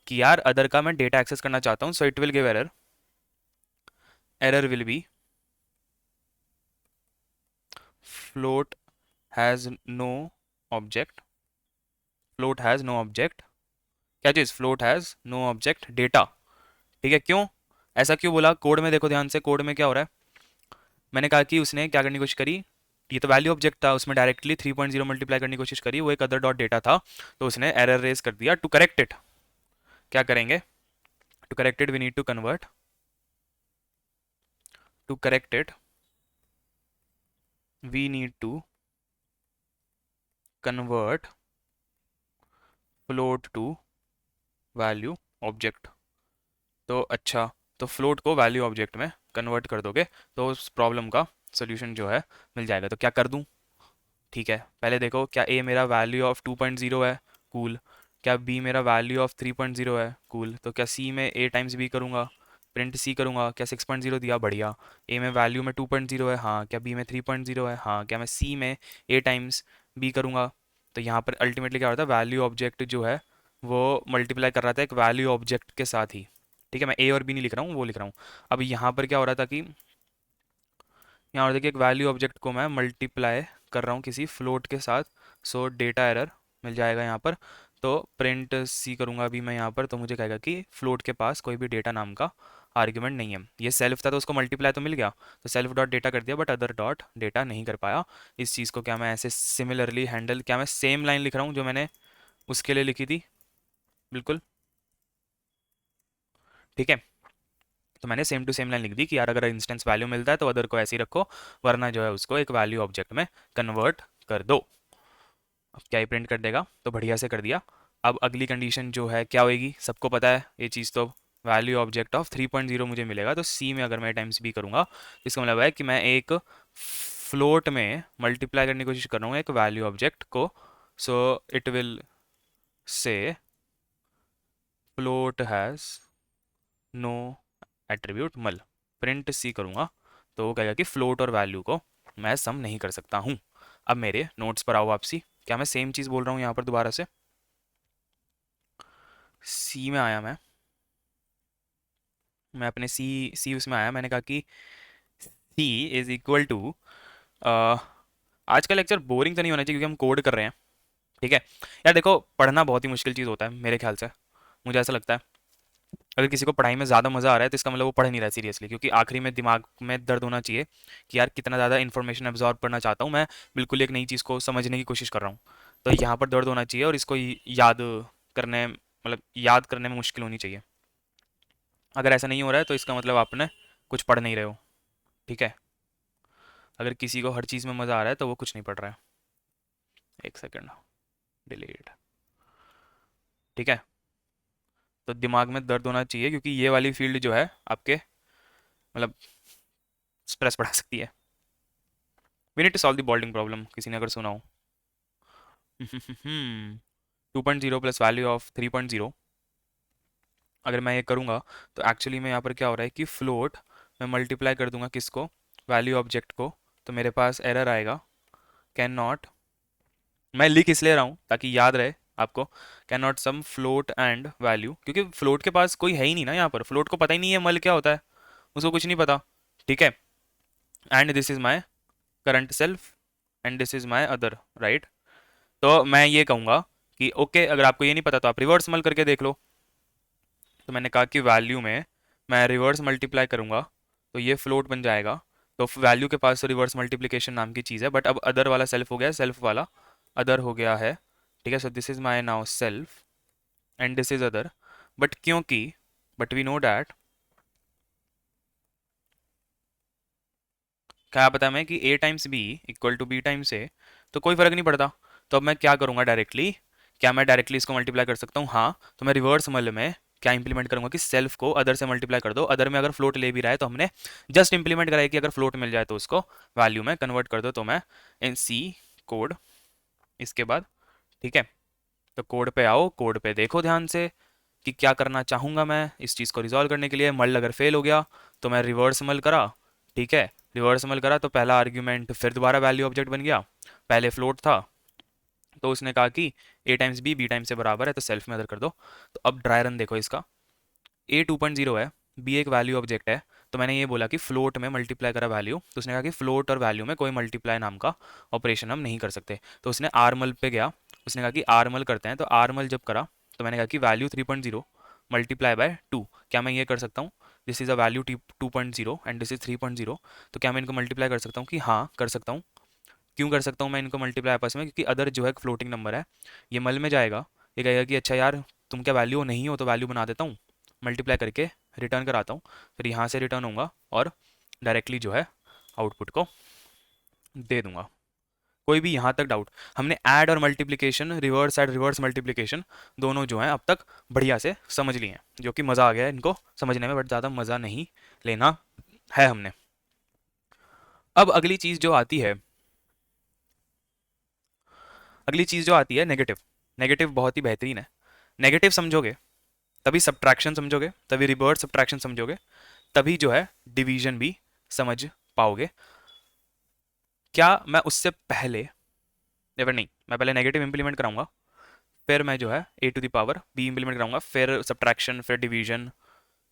कि यार अदर का मैं डेटा एक्सेस करना चाहता हूँ, so it will give error, error will be float has no object, float has no object, क्या चीज़, float has no object data. ठीक है, क्यों ऐसा क्यों बोला, कोड में देखो ध्यान से, कोड में क्या हो रहा है। मैंने कहा कि उसने क्या करने की कोशिश करी, ये तो वैल्यू ऑब्जेक्ट था, उसमें डायरेक्टली 3.0 मल्टीप्लाई करने की कोशिश करी, वो एक अदर डॉट डेटा था, तो उसने एरर रेज कर दिया। टू करेक्ट इट क्या करेंगे, to correct it we need to convert, to correct it we need to convert float to value object. तो अच्छा, तो फ्लोट को वैल्यू ऑब्जेक्ट में कन्वर्ट कर दोगे तो उस प्रॉब्लम का सोल्यूशन जो है मिल जाएगा। तो क्या कर दूं, ठीक है, पहले देखो, क्या ए मेरा वैल्यू ऑफ 2.0 है, कूल। क्या बी मेरा वैल्यू ऑफ 3.0 है, कूल। तो क्या सी में ए टाइम्स बी करूँगा, प्रिंट सी करूँगा, क्या 6.0 दिया, बढ़िया। ए में वैल्यू में 2.0 है, हाँ। क्या बी में 3.0 है, हाँ। क्या मैं सी में ए टाइम्स बी करूँगा। तो यहाँ पर अल्टीमेटली क्या होता है, वैल्यू ऑब्जेक्ट जो है वो मल्टीप्लाई कर रहा था एक वैल्यू ऑब्जेक्ट के साथ ही। ठीक है, मैं ए और बी नहीं लिख रहा हूँ, वो लिख रहा हूँ। अब यहाँ पर क्या हो रहा था कि यहाँ और देखिए एक वैल्यू ऑब्जेक्ट को मैं मल्टीप्लाई कर रहा हूँ किसी फ्लोट के साथ, सो डेटा एरर मिल जाएगा यहाँ पर। तो प्रिंट सी करूँगा अभी मैं यहाँ पर, तो मुझे कहेगा कि फ्लोट के पास कोई भी डेटा नाम का आर्ग्यूमेंट नहीं है। ये सेल्फ था तो उसको मल्टीप्लाई तो मिल गया, तो सेल्फ डॉट डेटा कर दिया, बट अदर डॉट डेटा नहीं कर पाया। इस चीज़ को क्या मैं ऐसे सिमिलरली हैंडल, क्या मैं सेम लाइन लिख रहा हूँ जो मैंने उसके लिए लिखी थी, बिल्कुल। ठीक है, तो मैंने सेम टू सेम लाइन लिख दी कि यार अगर इंस्टेंस वैल्यू मिलता है तो अदर को ऐसे ही रखो, वरना जो है उसको एक वैल्यू ऑब्जेक्ट में कन्वर्ट कर दो। अब क्या ही प्रिंट कर देगा, तो बढ़िया से कर दिया। अब अगली कंडीशन जो है क्या होएगी, सबको पता है ये चीज़, तो वैल्यू ऑब्जेक्ट ऑफ 3.0 मुझे मिलेगा, तो सी में अगर मैं टाइम्स बी करूँगा, इसका मतलब है कि मैं एक फ्लोट में मल्टीप्लाई करने की कोशिश कर रहा हूँ एक वैल्यू ऑब्जेक्ट को। So it will say float has no attribute mul. Print C करूँगा तो वो कहेगा कि फ्लोट और वैल्यू को मैं सम नहीं कर सकता हूँ। अब मेरे नोट्स पर आओ वापसी, क्या मैं सेम चीज़ बोल रहा हूँ यहाँ पर दोबारा से। सी में आया मैं अपने सी सी उसमें आया, मैंने कहा कि सी इज इक्वल टू, आज का लेक्चर बोरिंग तो नहीं होना चाहिए क्योंकि हम कोड कर रहे हैं, ठीक है। यार देखो, पढ़ना बहुत ही मुश्किल चीज़ होता है मेरे ख्याल से, मुझे ऐसा लगता है। अगर किसी को पढ़ाई में ज़्यादा मज़ा आ रहा है तो इसका मतलब वो पढ़ नहीं रहा है सीरियसली, क्योंकि आखिरी में दिमाग में दर्द होना चाहिए कि यार कितना ज़्यादा इन्फॉर्मेशन एब्जॉर्ब करना चाहता हूँ मैं, बिल्कुल एक नई चीज़ को समझने की कोशिश कर रहा हूँ। तो यहाँ पर दर्द होना चाहिए और इसको याद करने, मतलब याद करने में मुश्किल होनी चाहिए। अगर ऐसा नहीं हो रहा है तो इसका मतलब आपने कुछ पढ़ नहीं रहे हो। ठीक है। अगर किसी को हर चीज़ में मज़ा आ रहा है तो वो कुछ नहीं पढ़ रहा है। एक सेकेंड, डिलीट। ठीक है। तो दिमाग में दर्द होना चाहिए, क्योंकि ये वाली फील्ड जो है आपके मतलब स्ट्रेस बढ़ा सकती है। We need to solve the bolding problem, किसी ने अगर सुना हो। 2.0 प्लस वैल्यू ऑफ 3.0, अगर मैं ये करूँगा तो एक्चुअली में यहाँ पर क्या हो रहा है कि फ्लोट मैं मल्टीप्लाई कर दूंगा किसको, वैल्यू ऑब्जेक्ट को, तो मेरे पास एरर आएगा, कैन नॉट, मैं लिख इसलिए रहा हूँ ताकि याद रहे आपको, can not sum float and value, क्योंकि फ्लोट के पास कोई है ही नहीं ना यहाँ पर, फ्लोट को पता ही नहीं है मल क्या होता है, उसको कुछ नहीं पता। ठीक है। And this is my current self and this is my other, right. तो मैं ये कहूँगा कि ओके, अगर आपको ये नहीं पता तो आप रिवर्स मल करके देख लो। तो मैंने कहा कि वैल्यू में मैं रिवर्स मल्टीप्लाई करूँगा तो ये फ्लोट बन जाएगा। तो वैल्यू के पास तो रिवर्स मल्टीप्लिकेशन नाम की चीज़ है, बट अब अदर वाला सेल्फ हो गया, सेल्फ वाला अदर हो गया है। ठीक है। So this is my now self and this is other. But क्योंकि, बट वी नो डैट, क्या पता हमें कि a times B equal to B times A, तो कोई फर्क नहीं पड़ता। तो अब मैं क्या करूँगा डायरेक्टली, क्या मैं डायरेक्टली इसको मल्टीप्लाई कर सकता हूँ? हाँ। तो मैं रिवर्स मल में क्या इंप्लीमेंट करूंगा कि सेल्फ को अदर से मल्टीप्लाई कर दो, अदर में अगर फ्लोट ले भी रहा है तो हमने जस्ट इंप्लीमेंट करा है कि अगर फ्लोट मिल जाए तो उसको वैल्यू में कन्वर्ट कर दो। तो मैं इन सी कोड इसके बाद, ठीक है। तो कोड पे आओ, कोड पे देखो ध्यान से कि क्या करना चाहूँगा मैं इस चीज़ को रिजॉल्व करने के लिए। मल अगर फेल हो गया तो मैं रिवर्स मल करा, ठीक है। रिवर्स मल करा तो पहला आर्ग्यूमेंट फिर दोबारा वैल्यू ऑब्जेक्ट बन गया, पहले फ्लोट था तो उसने कहा कि ए टाइम्स बी बी टाइम्स से बराबर है, तो सेल्फ में अदर कर दो। तो अब ड्राई रन देखो इसका, ए 2.0 है, बी एक वैल्यू ऑब्जेक्ट है, तो मैंने ये बोला कि फ्लोट में मल्टीप्लाई करा वैल्यू, तो उसने कहा कि फ्लोट और वैल्यू में कोई मल्टीप्लाई नाम का ऑपरेशन हम नहीं कर सकते। तो उसने आरमल पे गया, उसने कहा कि आरमल करते हैं, तो आरमल जब करा तो मैंने कहा कि वैल्यू 3.0 मल्टीप्लाई बाय 2, क्या मैं ये कर सकता हूँ? This is a value 2.0 and this is 3.0, तो क्या मैं इनको मल्टीप्लाई कर सकता हूँ? कि हाँ कर सकता हूँ। क्यों कर सकता हूँ मैं इनको मल्टीप्लाई आपस में? क्योंकि अदर जो है एक फ्लोटिंग नंबर है, ये मल में जाएगा, ये कहेगा कि अच्छा यार तुम क्या वैल्यू नहीं हो, तो वैल्यू बना देता हूँ, मल्टीप्लाई करके रिटर्न कराता हूँ, फिर यहाँ से रिटर्न होऊंगा और डायरेक्टली जो है आउटपुट को दे दूंगा। कोई भी यहाँ तक डाउट? हमने ऐड और multiplication, reverse add reverse multiplication दोनों जो हैं अब तक बढ़िया से समझ लिए हैं, जो कि मज़ा आ गया है इनको समझने में, बट ज़्यादा मज़ा नहीं लेना है हमने। अब अगली चीज़ जो आती है, अगली चीज़ जो आती है नेगेटिव। नेगेटिव बहुत ही बेहतरीन है। नेगेटिव समझोगे तभी सब्ट्रैक्शन समझोगे, तभी रिवर्स सब्ट्रैक्शन समझोगे, तभी जो है डिवीजन भी समझ पाओगे। क्या मैं उससे पहले, नेवर नहीं, मैं पहले नेगेटिव इंप्लीमेंट कराऊंगा, फिर मैं जो है A to the power B implement कराऊंगा, फिर सब्ट्रैक्शन, फिर डिवीजन,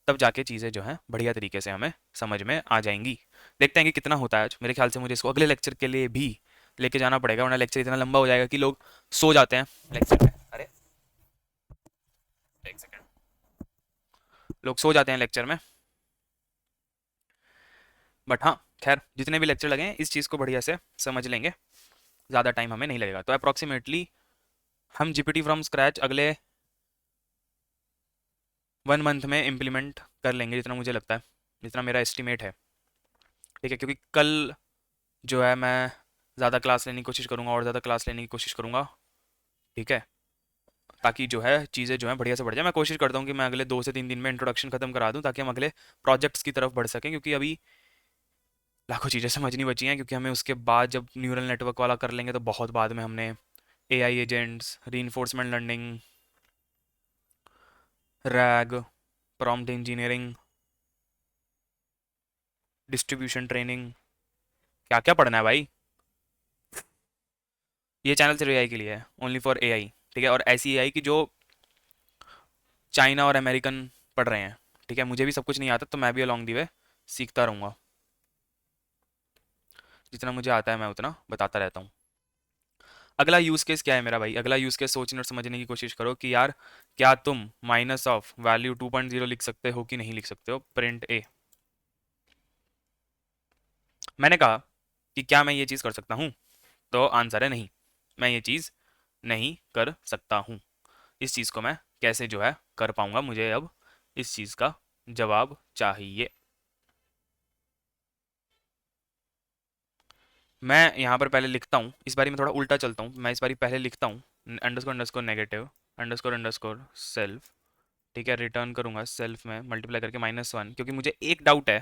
तब जाके चीज़ें जो हैं बढ़िया तरीके से हमें समझ में आ जाएंगी। देखते हैं कि कितना होता है आज। मेरे ख्याल से मुझे इसको अगले लेक्चर के लिए भी लेके जाना पड़ेगा, वरना लेक्चर इतना लंबा हो जाएगा कि लोग सो जाते हैं लेक्चर में। अरे एक सेकेंड, लोग सो जाते हैं लेक्चर में। बट हाँ खैर, जितने भी लेक्चर लगे हैं इस चीज़ को बढ़िया से समझ लेंगे, ज़्यादा टाइम हमें नहीं लगेगा। तो अप्रॉक्सीमेटली हम जीपीटी फ्रॉम स्क्रैच अगले 1 मंथ में इम्प्लीमेंट कर लेंगे, जितना मुझे लगता है, जितना मेरा एस्टिमेट है। ठीक है। क्योंकि कल जो है मैं ज़्यादा क्लास लेने की कोशिश करूँगा और ज़्यादा क्लास लेने की कोशिश करूँगा। ठीक है। ताकि जो है चीज़ें जो है बढ़िया से बढ़ जाए। मैं कोशिश करता हूँ कि मैं अगले 2 से 3 दिन में इंट्रोडक्शन खत्म करा दूँ, ताकि हम अगले प्रोजेक्ट्स की तरफ बढ़ सकें, क्योंकि अभी लाखों चीज़ें समझनी बची हैं। क्योंकि हमें उसके बाद जब न्यूरल नेटवर्क वाला कर लेंगे तो बहुत बाद में हमने AI agents, reinforcement learning, rag, prompt engineering, distribution training, क्या क्या पढ़ना है भाई। ये चैनल सिर्फ एआई के लिए है, ओनली फॉर एआई। ठीक है। और ऐसी एआई की जो चाइना और अमेरिकन पढ़ रहे हैं। ठीक है। मुझे भी सब कुछ नहीं आता, तो मैं भी अलॉन्ग दी वे सीखता रहूँगा, जितना मुझे आता है मैं उतना बताता रहता हूँ। अगला यूज केस क्या है मेरा भाई? अगला यूज केस सोचने और समझने की कोशिश करो कि यार क्या तुम माइनस ऑफ वैल्यू 2.0 लिख सकते हो कि नहीं लिख सकते हो। प्रिंट ए। मैंने कहा कि क्या मैं ये चीज कर सकता हूँ, तो आंसर है नहीं, मैं ये चीज नहीं कर सकता हूँ। इस चीज को मैं कैसे जो है कर पाऊंगा, मुझे अब इस चीज का जवाब चाहिए। मैं यहाँ पर पहले लिखता हूँ, इस बारी मैं थोड़ा उल्टा चलता हूँ, मैं इस बारी पहले लिखता हूँ underscore underscore negative underscore underscore self. ठीक है, रिटर्न करूंगा सेल्फ में मल्टीप्लाई करके -1, क्योंकि मुझे एक डाउट है,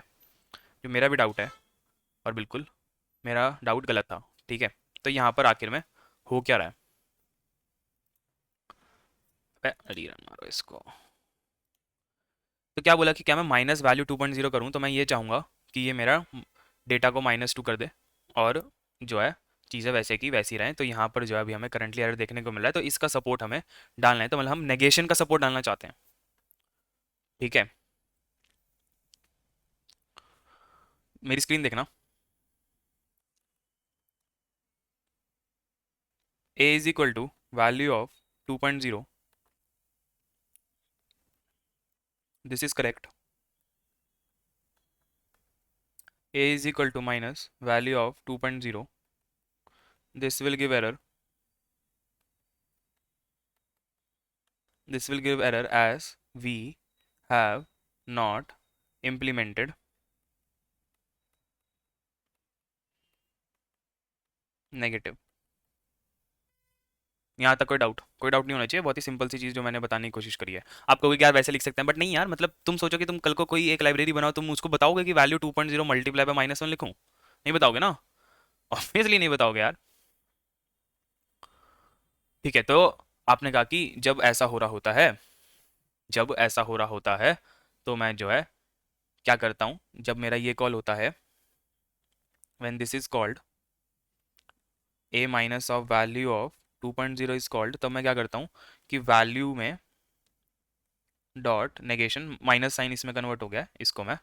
जो मेरा भी डाउट है, और बिल्कुल मेरा डाउट गलत था। ठीक है, तो यहाँ पर आखिर में हो क्या रहा है? रीरन मारो इसको। तो क्या बोला कि क्या मैं माइनस वैल्यू 2.0 करूँ, तो मैं ये चाहूँगा कि ये मेरा डेटा को -2 कर दे, और जो है चीज़ें वैसे की वैसी रहें। तो यहाँ पर जो है अभी हमें करंटली एरर देखने को मिल रहा है, तो इसका सपोर्ट हमें डालना है, तो मतलब हम नेगेशन का सपोर्ट डालना चाहते हैं। ठीक है, मेरी स्क्रीन देखना। a is equal to value of 2.0, this is correct. a is equal to minus value of 2.0, this will give error, this will give error as we have not implemented negative। यहाँ तक कोई doubt नहीं होना चाहिए, बहुत ही simple सी चीज़ जो मैंने बताने की कोशिश करी है। आप कहोगे कि यार वैसे लिख सकते हैं, बट नहीं यार, मतलब तुम सोचो कि तुम कल को कोई एक लाइब्रेरी बनाओ, तुम उसको बताओगे कि वैल्यू 2.0 मल्टीप्लाई बाय -1 लिखूं? नहीं बताओगे ना, ऑब्वियसली नहीं बताओगे यार। ठीक है, तो आपने कहा कि जब ऐसा हो रहा होता है, जब ऐसा हो रहा होता है, तो मैं जो है क्या करता हूँ, जब मेरा ये कॉल होता है, when this is called a minus of value of 2.0 is called, तब मैं क्या करता हूँ कि वैल्यू में डॉट नेगेशन, माइनस साइन इसमें कन्वर्ट हो गया है, इसको मैं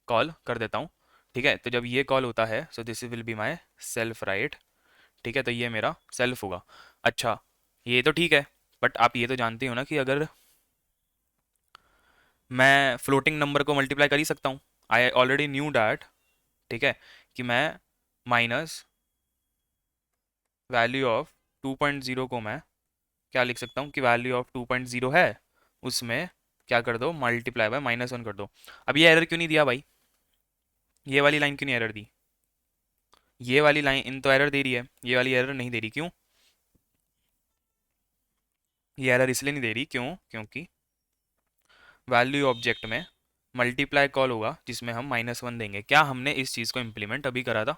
कॉल कर देता हूँ। ठीक है, तो जब ये कॉल होता है, so this will be my self right. ठीक है, तो ये मेरा सेल्फ होगा। अच्छा, ये तो ठीक है, बट आप ये तो जानते हो ना कि अगर मैं फ्लोटिंग नंबर को मल्टीप्लाई कर ही सकता हूँ, आई ऑलरेडी न्यू डैट। ठीक है, कि मैं माइनस वैल्यू ऑफ 2.0 को मैं क्या लिख सकता हूँ कि वैल्यू ऑफ 2.0 है, उसमें क्या कर दो, मल्टीप्लाई बाय -1 कर दो। अब ये एरर क्यों नहीं दिया भाई? ये वाली लाइन क्यों नहीं एरर दी? ये वाली लाइन इन तो एरर दे रही है, ये वाली एरर नहीं दे रही, क्यों? ये एरर इसलिए नहीं दे रही, क्यों? क्योंकि वैल्यू ऑब्जेक्ट में मल्टीप्लाई कॉल होगा, जिसमें हम -1 देंगे। क्या हमने इस चीज़ को इम्प्लीमेंट अभी करा था?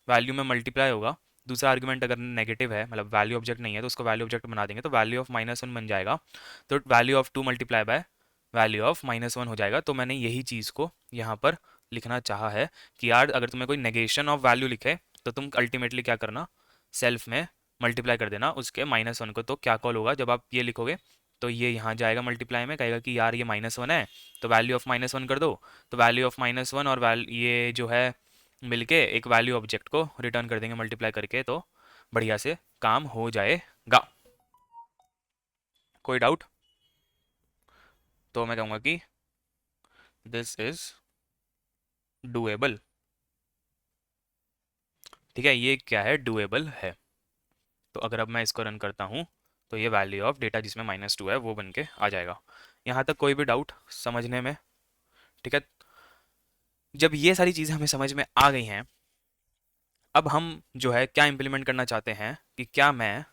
वैल्यू में मल्टीप्लाई होगा, दूसरा आर्गुमेंट अगर नेगेटिव है, मतलब वैल्यू ऑब्जेक्ट नहीं है, तो उसको वैल्यू ऑब्जेक्ट बना देंगे, तो वैल्यू ऑफ -1 बन जाएगा। तो value of 2 multiply by value of -1 हो जाएगा। तो मैंने यही चीज़ को यहाँ पर लिखना चाहा है कि यार अगर तुम्हें कोई नेगेशन ऑफ वैल्यू लिखे, तो तुम अल्टीमेटली क्या करना, सेल्फ में मल्टीप्लाई कर देना उसके -1 को। तो क्या कॉल होगा जब आप ये लिखोगे, तो ये यहाँ जाएगा मल्टीप्लाई में, कहेगा कि यार ये -1 है, तो वैल्यू ऑफ -1 कर दो। तो वैल्यू ऑफ -1 और ये जो है मिलके एक वैल्यू ऑब्जेक्ट को रिटर्न कर देंगे मल्टीप्लाई करके, तो बढ़िया से काम हो जाएगा। कोई डाउट? तो मैं कहूँगा कि दिस इज डूएबल। ठीक है, ये क्या है, डूएबल है। तो अगर अब मैं इसको रन करता हूँ, तो ये वैल्यू ऑफ डेटा जिसमें -2 है वो बन के आ जाएगा। यहाँ तक कोई भी डाउट समझने में? ठीक है, जब ये सारी चीज़ें हमें समझ में आ गई हैं, अब हम जो है क्या इम्प्लीमेंट करना चाहते हैं कि क्या मैं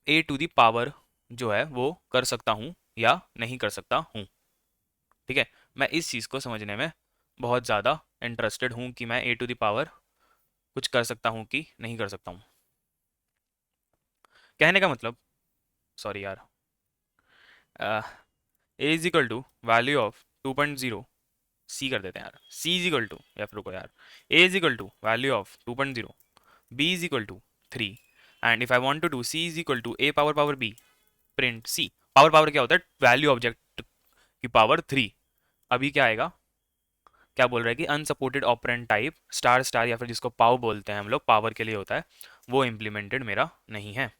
a⁻ जो है वो कर सकता हूँ या नहीं कर सकता हूँ। ठीक है, मैं इस चीज़ को समझने में बहुत ज़्यादा इंटरेस्टेड हूँ कि मैं a⁻ कुछ कर सकता हूँ कि नहीं कर सकता हूँ। कहने का मतलब, सॉरी यार, a is equal to value of 2.0, c कर देते हैं यार, c इज इक्वल टू, या फिर रुको यार, a is equal to value of 2.0, b is equal to 3, and if I want to do c is equal to a power b, print c। Power क्या होता है? वैल्यू ऑब्जेक्ट की power 3। अभी क्या आएगा, क्या बोल रहा है कि unsupported operand type star star या फिर जिसको पाव बोलते हैं हम लोग, पावर के लिए होता है, वो इम्प्लीमेंटेड मेरा नहीं है।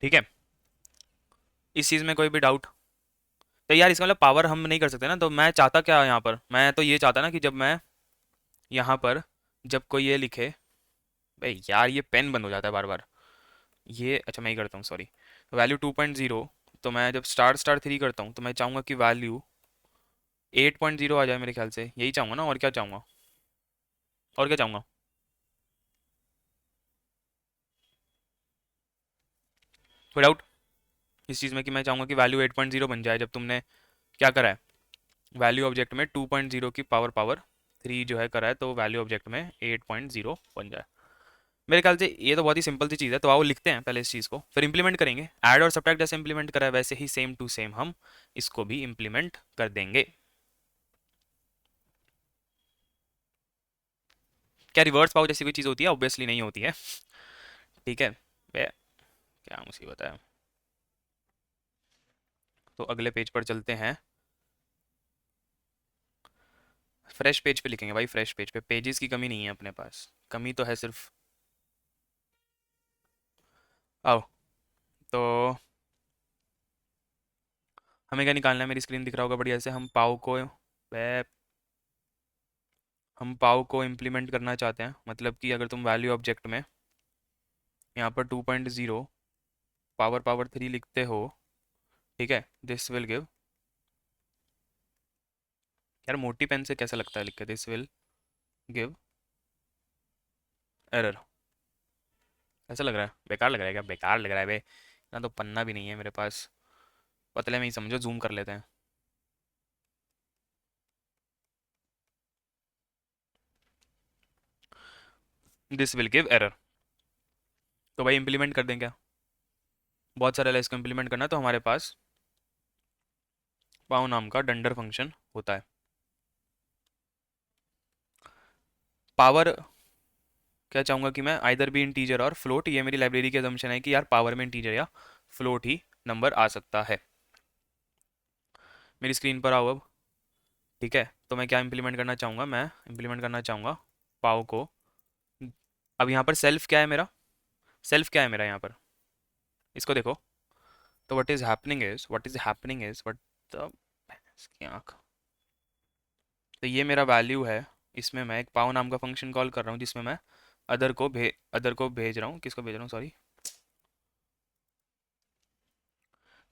ठीक है, इस चीज़ में कोई भी डाउट? तो यार इसका मतलब पावर हम नहीं कर सकते ना, तो मैं चाहता क्या यहाँ पर, मैं तो ये चाहता ना कि जब मैं यहाँ पर, जब कोई ये लिखे, भाई यार ये पेन बंद हो जाता है बार बार, ये अच्छा मैं ही करता हूँ सॉरी, वैल्यू 2.0, तो मैं जब स्टार स्टार 3 करता हूँ तो मैं चाहूँगा कि वैल्यू 8.0 आ जाए, मेरे ख्याल से यही चाहूँगा ना, और क्या चाहूँगा, और क्या चाहूँगा? कोई डाउट इस चीज़ में कि मैं चाहूँगा कि वैल्यू 8.0 बन जाए, जब तुमने क्या करा है, वैल्यू ऑब्जेक्ट में 2.0 की पावर पावर 3 जो है करा है, तो वैल्यू ऑब्जेक्ट में 8.0 बन जाए। मेरे ख्याल से ये तो बहुत ही सिंपल सी चीज़ है, तो आओ लिखते हैं पहले इस चीज़ को, फिर इंप्लीमेंट करेंगे। ऐड और सब्ट्रैक्ट जैसे इंप्लीमेंट करा है वैसे ही सेम टू सेम हम इसको भी इंप्लीमेंट कर देंगे। क्या रिवर्स पावर जैसी कोई चीज़ होती है? ऑब्वियसली नहीं होती है। ठीक है, वे क्या मुसीबत है। तो अगले पेज पर चलते हैं, फ्रेश पेज पे लिखेंगे भाई, फ्रेश पेज पे, पेजेस की कमी नहीं है अपने पास, कमी तो है सिर्फ। आओ, तो हमें क्या निकालना है, मेरी स्क्रीन दिख रहा होगा बढ़िया से, हम पाव को इम्प्लीमेंट करना चाहते हैं, मतलब कि अगर तुम वैल्यू ऑब्जेक्ट में यहाँ पर 2.0 पावर पावर 3 लिखते हो, ठीक है, दिस विल गिव, यार मोटी पेन से कैसा लगता है लिख के, दिस विल गिव एरर, ऐसा लग रहा है, बेकार लग रहा है क्या? बेकार लग रहा है बे, ना तो पन्ना भी नहीं है मेरे पास, पतले में ही समझो, जूम कर लेते हैं। दिस विल गिव एरर, तो भाई इंप्लीमेंट कर दें क्या? बहुत सारा है इसको इंप्लीमेंट करना, तो हमारे पास पाव नाम का डंडर फंक्शन होता है। पावर क्या चाहूँगा कि मैं आइदर भी इंटीजर और फ्लोट, ये मेरी लाइब्रेरी की अजम्पशन है कि यार पावर में इंटीजर या फ्लोट ही नंबर आ सकता है। मेरी स्क्रीन पर आओ अब, ठीक है, तो मैं क्या इंप्लीमेंट करना चाहूँगा, मैं इंप्लीमेंट करना चाहूँगा पाव को, अब यहाँ पर सेल्फ क्या है मेरा, सेल्फ क्या है मेरा यहाँ पर, इसको देखो, तो what is happening is what the, इसकी आँख, तो ये मेरा वैल्यू है, इसमें मैं एक पाव नाम का फंक्शन कॉल कर रहा हूँ, जिसमें मैं अदर को भेज रहा हूँ, किसको भेज रहा हूँ सॉरी,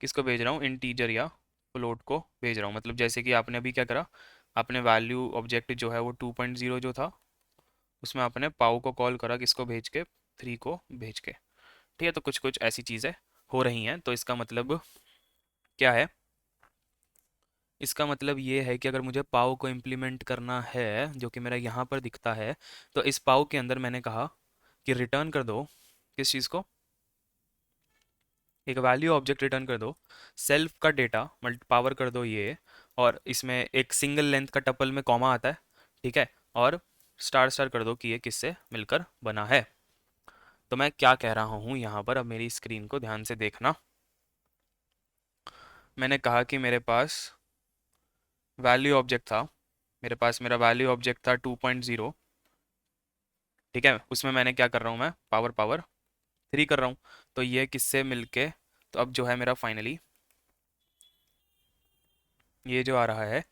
किसको भेज रहा हूँ, इंटीजर या फ्लोट को भेज रहा हूँ, मतलब जैसे कि आपने अभी क्या करा, आपने वैल्यू ऑब्जेक्ट जो है वो 2.0 जो था, उसमें आपने पाव को कॉल करा, किसको भेज के, 3 को भेज के, ठीक है, तो कुछ कुछ ऐसी चीज़ें हो रही हैं, तो इसका मतलब क्या है, इसका मतलब ये है कि अगर मुझे पाव को इम्प्लीमेंट करना है, जो कि मेरा यहाँ पर दिखता है, तो इस पाव के अंदर मैंने कहा कि रिटर्न कर दो, किस चीज़ को, एक वैल्यू ऑब्जेक्ट रिटर्न कर दो, सेल्फ का डेटा मल्टी पावर कर दो ये, और इसमें एक सिंगल लेंथ का टपल में कॉमा आता है, ठीक है, और स्टार स्टार कर दो कि ये किससे मिलकर बना है। तो मैं क्या कह रहा हूँ यहाँ पर, अब मेरी स्क्रीन को ध्यान से देखना, मैंने कहा कि मेरे पास वैल्यू ऑब्जेक्ट था, मेरे पास मेरा वैल्यू ऑब्जेक्ट था 2.0, ठीक है, उसमें मैंने क्या कर रहा हूँ, मैं पावर पावर 3 कर रहा हूँ, तो ये किससे मिलके, तो अब जो है मेरा फाइनली ये जो आ रहा है,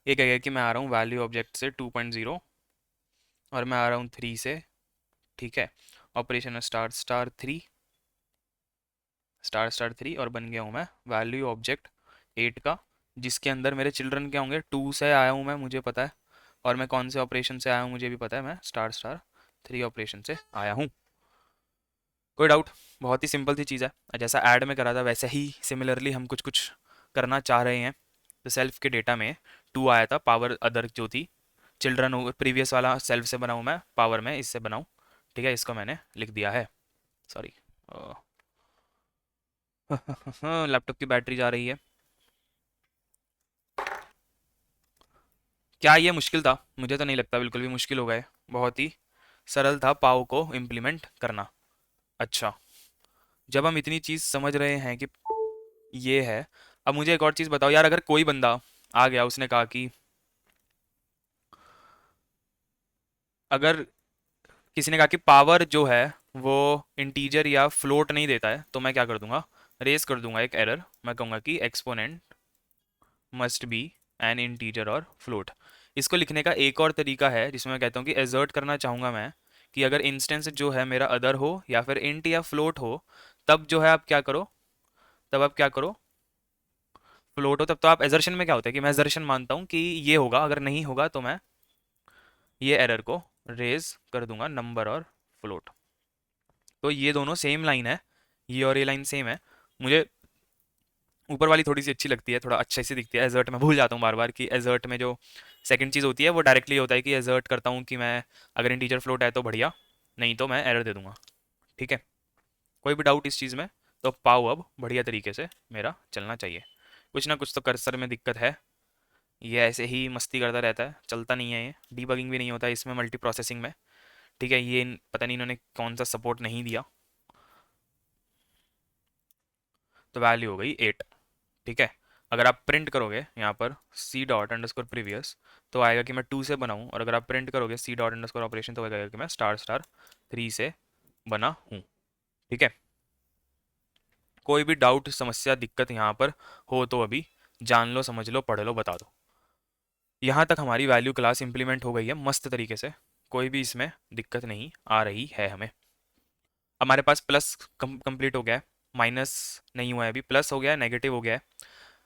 ये क्या है कि मैं आ रहा हूँ वैल्यू ऑब्जेक्ट से 2.0, और मैं आ रहा हूँ 3 से, ठीक है, operation star star 3, star star 3, और बन गया हूँ मैं वैल्यू ऑब्जेक्ट 8 का, जिसके अंदर मेरे चिल्ड्रन क्या होंगे, 2 से आया हूँ मैं, मुझे पता है, और मैं कौन से ऑपरेशन से आया हूँ मुझे भी पता है, मैं स्टार स्टार 3 ऑपरेशन से आया हूँ। कोई डाउट? बहुत ही सिंपल सी चीज़ है, जैसा ऐड में करा था वैसे ही सिमिलरली हम कुछ कुछ करना चाह रहे हैं। तो सेल्फ के डेटा में 2 आया था, पावर अदर जो थी, चिल्ड्रन हो प्रीवियस वाला सेल्फ से बनाऊँ मैं, पावर में इससे बनाऊँ, ठीक है, इसको मैंने लिख दिया है, सॉरी। लैपटॉप की बैटरी जा रही है। क्या ये मुश्किल था? मुझे तो नहीं लगता बिल्कुल भी मुश्किल होगा ये, बहुत ही सरल था पाव को इम्प्लीमेंट करना। अच्छा, जब हम इतनी चीज़ समझ रहे हैं कि ये है, अब मुझे एक और चीज़ बताओ यार, अगर कोई बंदा आ गया, उसने कहा कि अगर किसी ने कहा कि पावर जो है वो इंटीजर या फ्लोट नहीं देता है, तो मैं क्या कर दूंगा, रेज कर दूंगा एक एरर। मैं कहूँगा कि exponent must be N integer और फ्लोट। इसको लिखने का एक और तरीका है जिसमें मैं कहता हूँ कि एजर्ट करना चाहूँगा मैं कि अगर इंस्टेंस जो है मेरा अदर हो या फिर इंट या फ्लोट हो, तब जो है आप क्या करो, तब आप क्या करो, फ्लोट हो, तब तो आप एजर्शन में क्या होता है कि मैं एजर्शन मानता हूँ कि ये होगा, अगर नहीं होगा तो मैं ये एरर को रेज कर दूंगा नंबर और फ्लोट। तो ये दोनों सेम लाइन है, ये और ये लाइन सेम है। मुझे ऊपर वाली थोड़ी सी अच्छी लगती है, थोड़ा अच्छे से दिखती है। एजर्ट मैं भूल जाता हूँ बार बार कि एजर्ट में जो सेकंड चीज़ होती है वो डायरेक्टली होता है कि एजर्ट करता हूँ कि मैं अगर इंटीजर फ्लोट है तो बढ़िया, नहीं तो मैं एरर दे दूंगा। ठीक है, कोई भी डाउट इस चीज़ में? तो पाओ अब बढ़िया तरीके से मेरा चलना चाहिए। कुछ ना कुछ तो कर्सर में दिक्कत है, ये ऐसे ही मस्ती करता रहता है, चलता नहीं है, ये डीबगिंग भी नहीं होता है इसमें मल्टी प्रोसेसिंग में। ठीक है, ये पता नहीं इन्होंने कौन सा सपोर्ट नहीं दिया। तो वैल्यू हो गई 8। ठीक है, अगर आप प्रिंट करोगे यहाँ पर सी डॉट अंडरस्कोर प्रीवियस, तो आएगा कि मैं 2 से बना हूँ, और अगर आप प्रिंट करोगे सी डॉट अंडरस्कोर ऑपरेशन, तो आएगा कि मैं स्टार स्टार 3 से बना हूँ। ठीक है, कोई भी डाउट समस्या दिक्कत यहाँ पर हो तो अभी जान लो, समझ लो, पढ़ लो, बता दो। यहाँ तक हमारी वैल्यू क्लास इंप्लीमेंट हो गई है मस्त तरीके से, कोई भी इसमें दिक्कत नहीं आ रही है हमें। हमारे पास प्लस कंप्लीट हो गया है, माइनस नहीं हुआ है अभी, प्लस हो गया है, नेगेटिव हो गया है,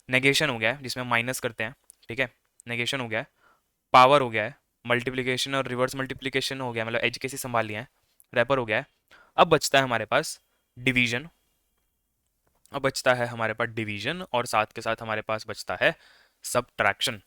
नेगेशन हो गया है जिसमें माइनस करते हैं। ठीक है, नेगेशन हो गया है, पावर हो गया है, मल्टीप्लिकेशन और रिवर्स मल्टीप्लिकेशन हो गया, मतलब एज कैसे संभाल लिया है, रैपर हो गया है। अब बचता है हमारे पास डिवीजन, अब बचता है हमारे पास डिवीजन, और साथ के साथ हमारे पास बचता है सबट्रैक्शन।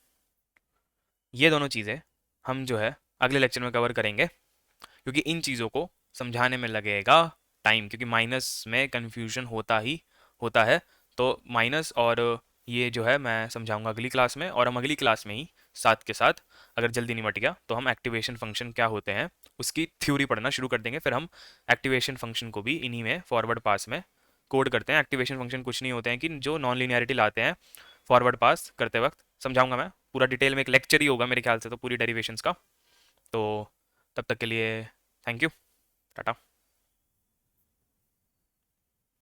ये दोनों चीज़ें हम जो है अगले लेक्चर में कवर करेंगे, क्योंकि इन चीज़ों को समझाने में लगेगा टाइम, क्योंकि माइनस में कन्फ्यूजन होता ही होता है। तो माइनस और ये जो है मैं समझाऊंगा अगली क्लास में, और हम अगली क्लास में ही साथ के साथ, अगर जल्दी नहीं मट गया तो हम एक्टिवेशन फंक्शन क्या होते हैं उसकी थ्योरी पढ़ना शुरू कर देंगे। फिर हम एक्टिवेशन फंक्शन को भी इन्हीं में फॉरवर्ड पास में कोड करते हैं। एक्टिवेशन फंक्शन कुछ नहीं होते हैं कि जो नॉन लीनियरिटी लाते हैं फॉरवर्ड पास करते वक्त, समझाऊंगा मैं पूरा डिटेल में, एक लेक्चर ही होगा मेरे ख्याल से तो पूरी डेरिवेशंस का। तो तब तक के लिए थैंक यू, टाटा।